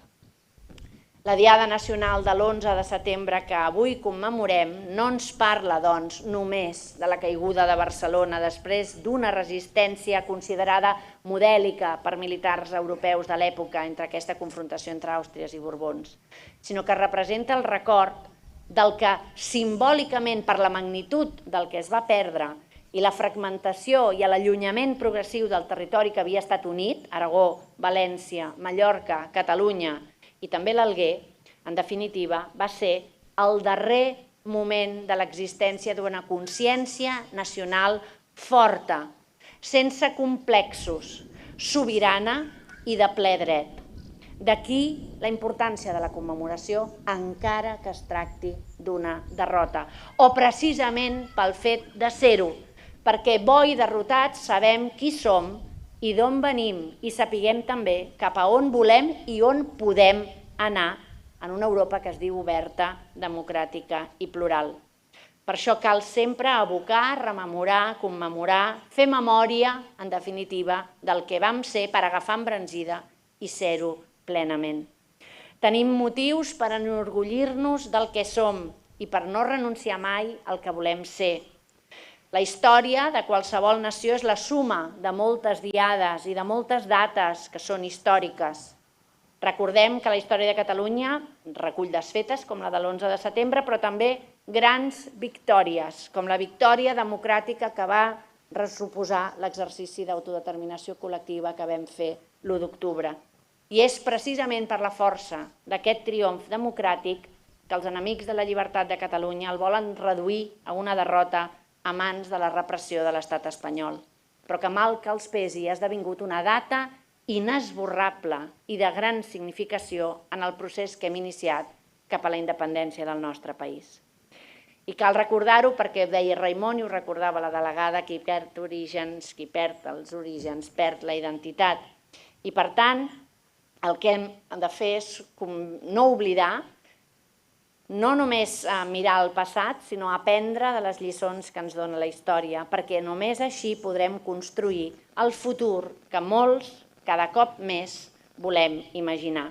La Diada Nacional de l'11 de setembre que avui commemorem no ens parla, doncs, només de la caiguda de Barcelona després d'una resistència considerada modèlica per militars europeus de l'època entre aquesta confrontació entre Àustries i Borbons, sinó que representa el record del que simbòlicament per la magnitud del que es va perdre i la fragmentació i l'allunyament progressiu del territori que havia estat unit, Aragó, València, Mallorca, Catalunya i també l'Alguer, en definitiva, va ser el darrer moment de l'existència d'una consciència nacional forta, sense complexos, sobirana i de ple dret. D'aquí la importància de la commemoració, encara que es tracti d'una derrota, o precisament pel fet de ser-ho, perquè bo i derrotats sabem qui som i d'on venim i sapiguem també cap a on volem i on podem anar en una Europa que es diu oberta, democràtica i plural. Per això cal sempre evocar, rememorar, commemorar, fer memòria, en definitiva, del que vam ser per agafar embranzida i ser-ho plenament. Tenim motius per enorgullir-nos del que som i per no renunciar mai al que volem ser. La història de qualsevol nació és la suma de moltes diades i de moltes dates que són històriques. Recordem que la història de Catalunya recull desfetes com la de l'11 de setembre, però també grans victòries, com la victòria democràtica que va suposar l'exercici d'autodeterminació col·lectiva que vam fer l'1 d'octubre. I és precisament per la força d'aquest triomf democràtic que els enemics de la llibertat de Catalunya el volen reduir a una derrota a mans de la repressió de l'estat espanyol, però que mal que els pesi ha esdevingut una data inesborrable i de gran significació en el procés que hem iniciat cap a la independència del nostre país. I cal recordar-ho perquè ho deia Raimon i ho recordava la delegada, qui perd els orígens perd la identitat. I per tant, el que hem de fer és no oblidar, no només mirar el passat, sinó aprendre de les lliçons que ens dona la història, perquè només així podrem construir el futur que molts, cada cop més, volem imaginar.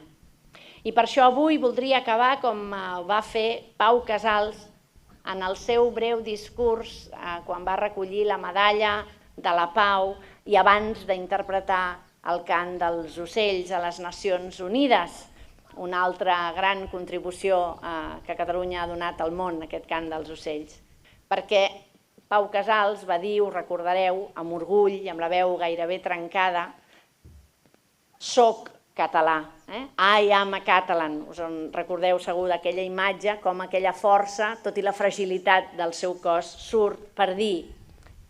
I per això avui voldria acabar com va fer Pau Casals en el seu breu discurs quan va recollir la medalla de la Pau i abans d'interpretar el cant dels ocells a les Nacions Unides, una altra gran contribució que Catalunya ha donat al món, aquest cant dels ocells. Perquè Pau Casals va dir, ho recordareu, amb orgull i amb la veu gairebé trencada, «Soc català», I am a Catalan. Us en recordeu segur d'aquella imatge, com aquella força, tot i la fragilitat del seu cos, surt per dir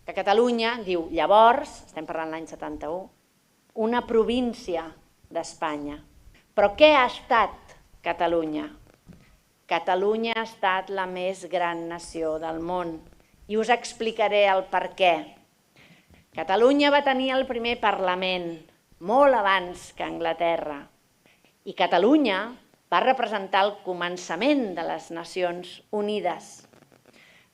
que Catalunya, diu llavors, estem parlant l'any 71, una província d'Espanya. Però què ha estat Catalunya? Catalunya ha estat la més gran nació del món i us explicaré el per què. Catalunya va tenir el primer Parlament, molt abans que Anglaterra, i Catalunya va representar el començament de les Nacions Unides,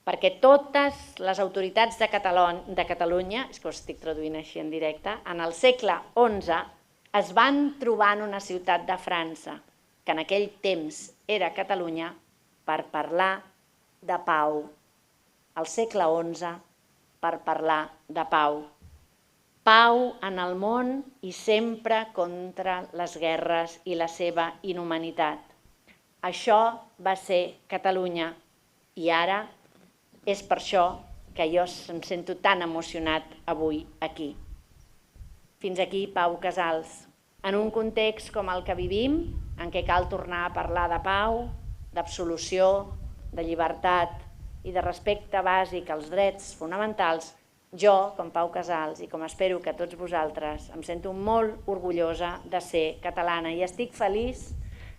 perquè totes les autoritats de Catalunya, és que ho estic traduint així en directe, en el segle XI es van trobar en una ciutat de França, que en aquell temps era Catalunya, per parlar de pau. Al segle XI, per parlar de pau. Pau en el món i sempre contra les guerres i la seva inhumanitat. Això va ser Catalunya i ara és per això que jo em sento tan emocionat avui aquí. Fins aquí Pau Casals. En un context com el que vivim, en què cal tornar a parlar de pau, d'absolució, de llibertat i de respecte bàsic als drets fonamentals, jo, com Pau Casals, i com espero que tots vosaltres, em sento molt orgullosa de ser catalana i estic feliç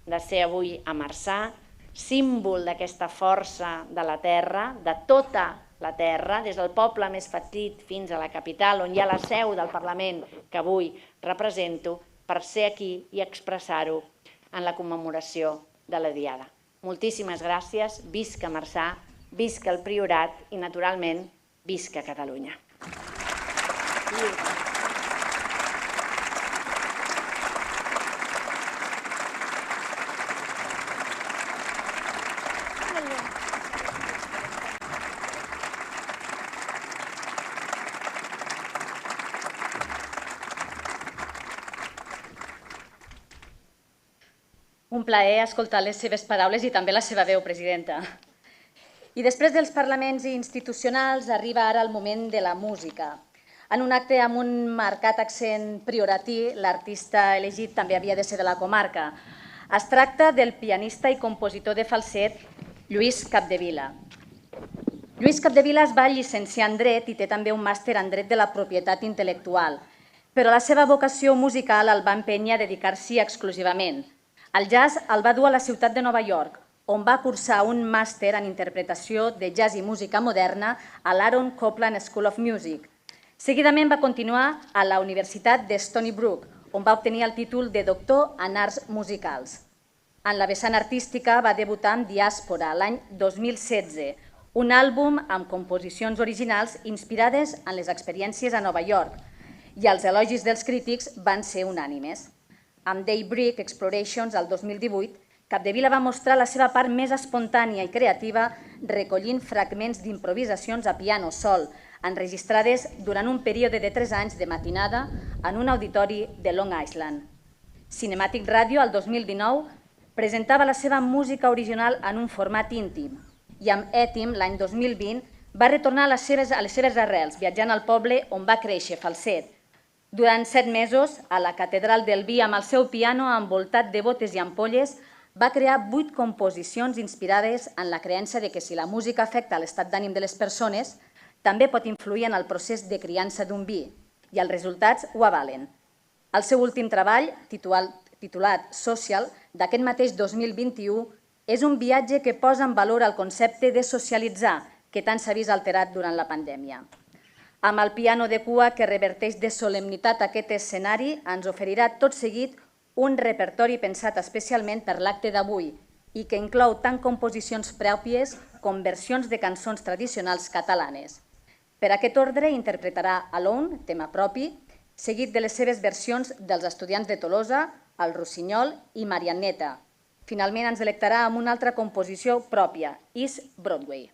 de ser avui a Marçà, símbol d'aquesta força de la terra, de tota la terra, des del poble més petit fins a la capital, on hi ha la seu del Parlament que avui represento, per ser aquí i expressar-ho en la commemoració de la Diada. Moltíssimes gràcies, visca Marçà, visca el Priorat i, naturalment, visca Catalunya. Un plaer escoltar les seves paraules i també la seva veu, presidenta. I després dels parlaments institucionals arriba ara el moment de la música. En un acte amb un marcat accent prioratí, l'artista elegit també havia de ser de la comarca. Es tracta del pianista i compositor de falset Lluís Capdevila. Lluís Capdevila es va llicenciar en Dret i té també un màster en Dret de la Propietat Intel·lectual. però la seva vocació musical el va empènyer a dedicar-s'hi exclusivament. El jazz el va dur a la ciutat de Nova York, on va cursar un màster en interpretació de jazz i música moderna a l'Aaron Copland School of Music. Seguidament va continuar a la Universitat de Stony Brook, on va obtenir el títol de doctor en arts musicals. En la vessant artística va debutar amb Diàspora l'any 2016, un àlbum amb composicions originals inspirades en les experiències a Nova York, i els elogis dels crítics van ser unànimes. Amb Daybreak Explorations, el 2018, Capdevila va mostrar la seva part més espontània i creativa recollint fragments d'improvisacions a piano sol, enregistrades durant un període de 3 anys de matinada en un auditori de Long Island. Cinematic Radio, el 2019, presentava la seva música original en un format íntim i amb Ètim, l'any 2020, va retornar a les seves arrels, viatjant al poble on va créixer, Falset. Durant 7 mesos, a la Catedral del Vi, amb el seu piano envoltat de botes i ampolles, va crear 8 composicions inspirades en la creença de que si la música afecta l'estat d'ànim de les persones, també pot influir en el procés de criança d'un vi, i els resultats ho avalen. El seu últim treball, titulat Social, d'aquest mateix 2021, és un viatge que posa en valor el concepte de socialitzar, que tant s'ha vist alterat durant la pandèmia. Amb el piano de cua que reverteix de solemnitat aquest escenari, ens oferirà tot seguit un repertori pensat especialment per l'acte d'avui i que inclou tant composicions pròpies com versions de cançons tradicionals catalanes. Per aquest ordre interpretarà Alone, tema propi, seguit de les seves versions dels Estudiants de Tolosa, el Rossinyol i Marianneta. Finalment ens delectarà amb una altra composició pròpia, East Broadway.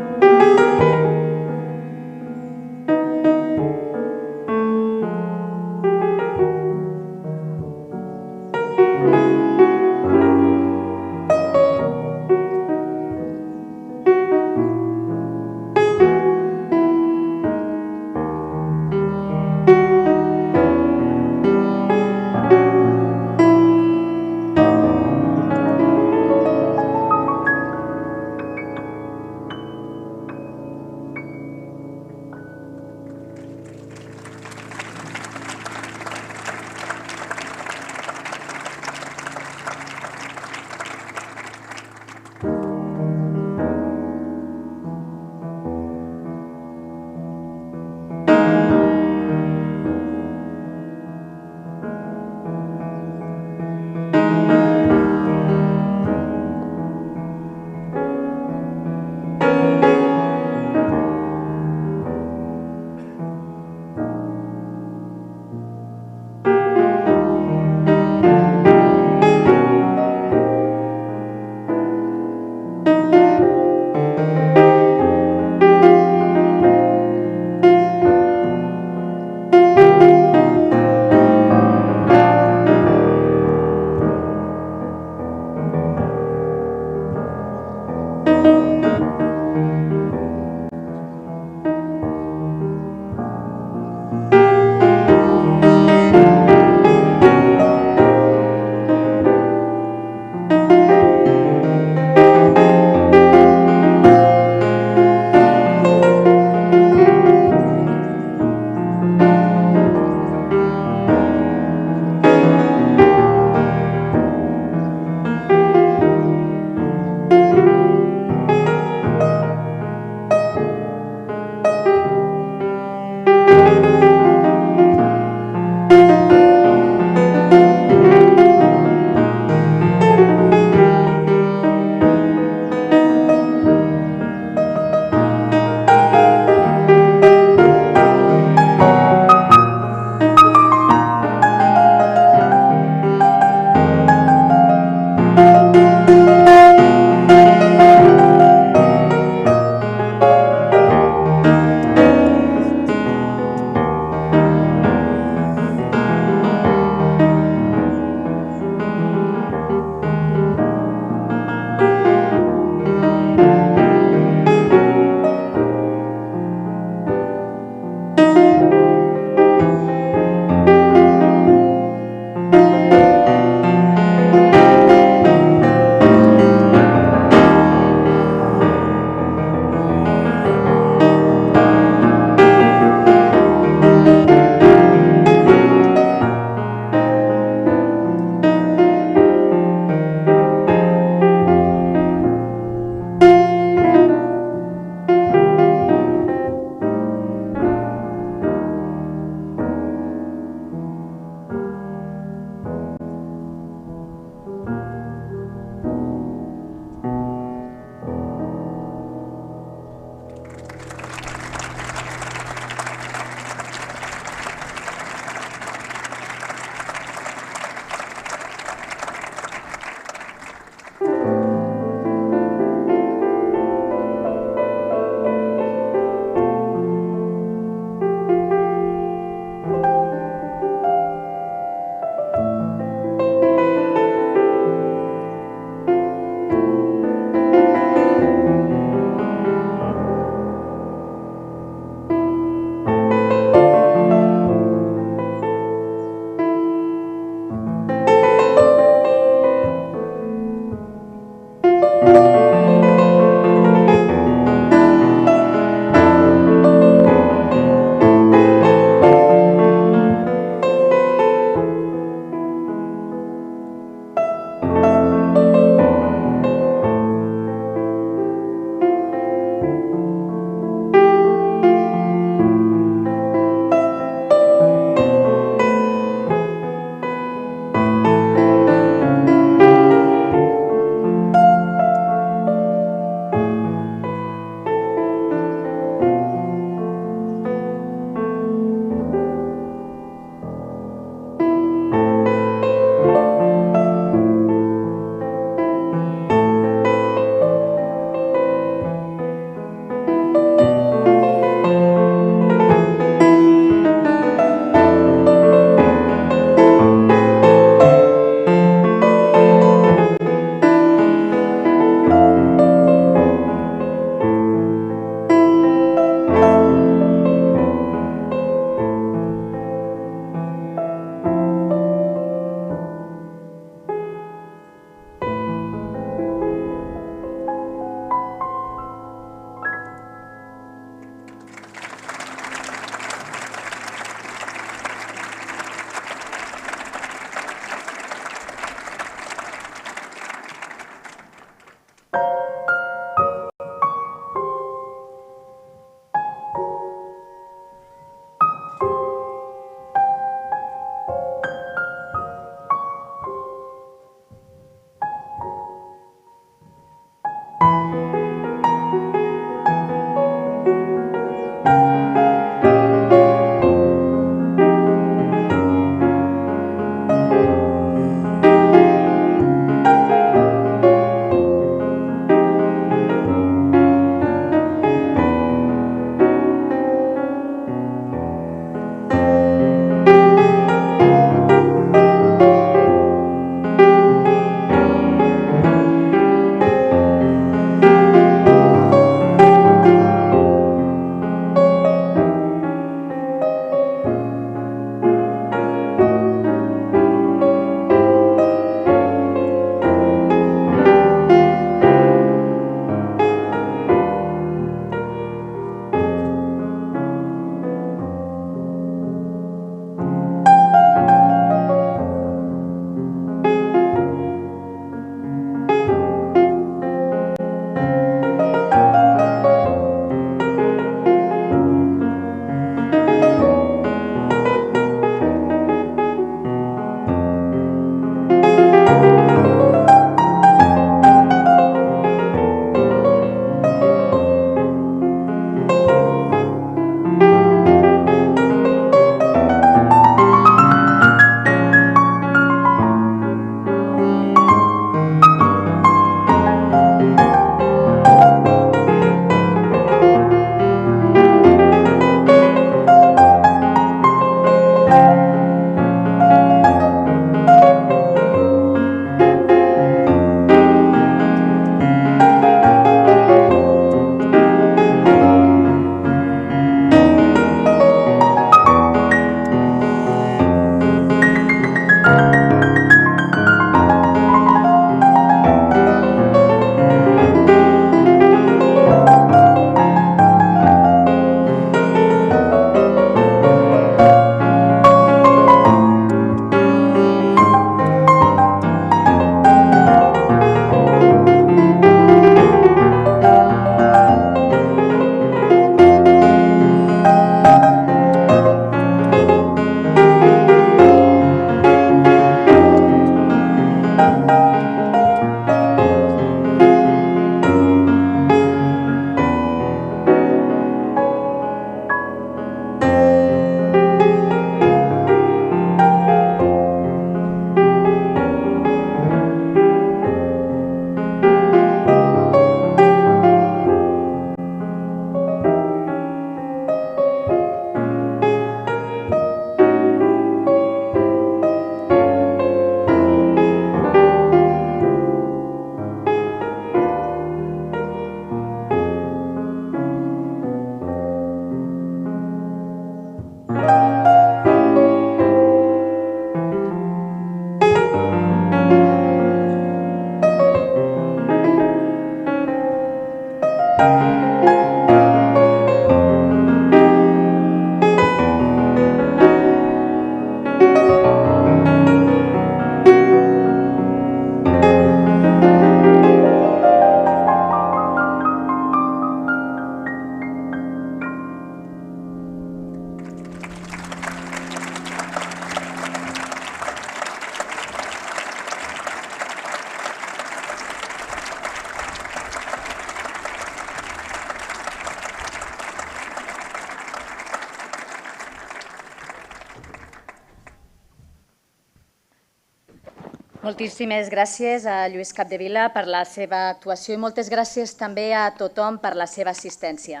Moltíssimes gràcies a Lluís Capdevila per la seva actuació i moltes gràcies també a tothom per la seva assistència.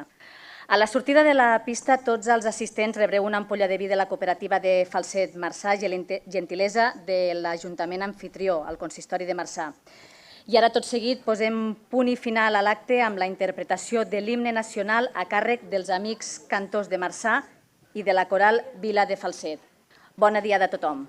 A la sortida de la pista, tots els assistents rebreu una ampolla de vi de la cooperativa de Falset Marçà, gentilesa de l'Ajuntament anfitrió, el Consistori de Marçà. I ara, tot seguit, posem punt i final a l'acte amb la interpretació de l'himne nacional a càrrec dels Amics Cantors de Marçà i de la Coral Vila de Falset. Bona dia de tothom.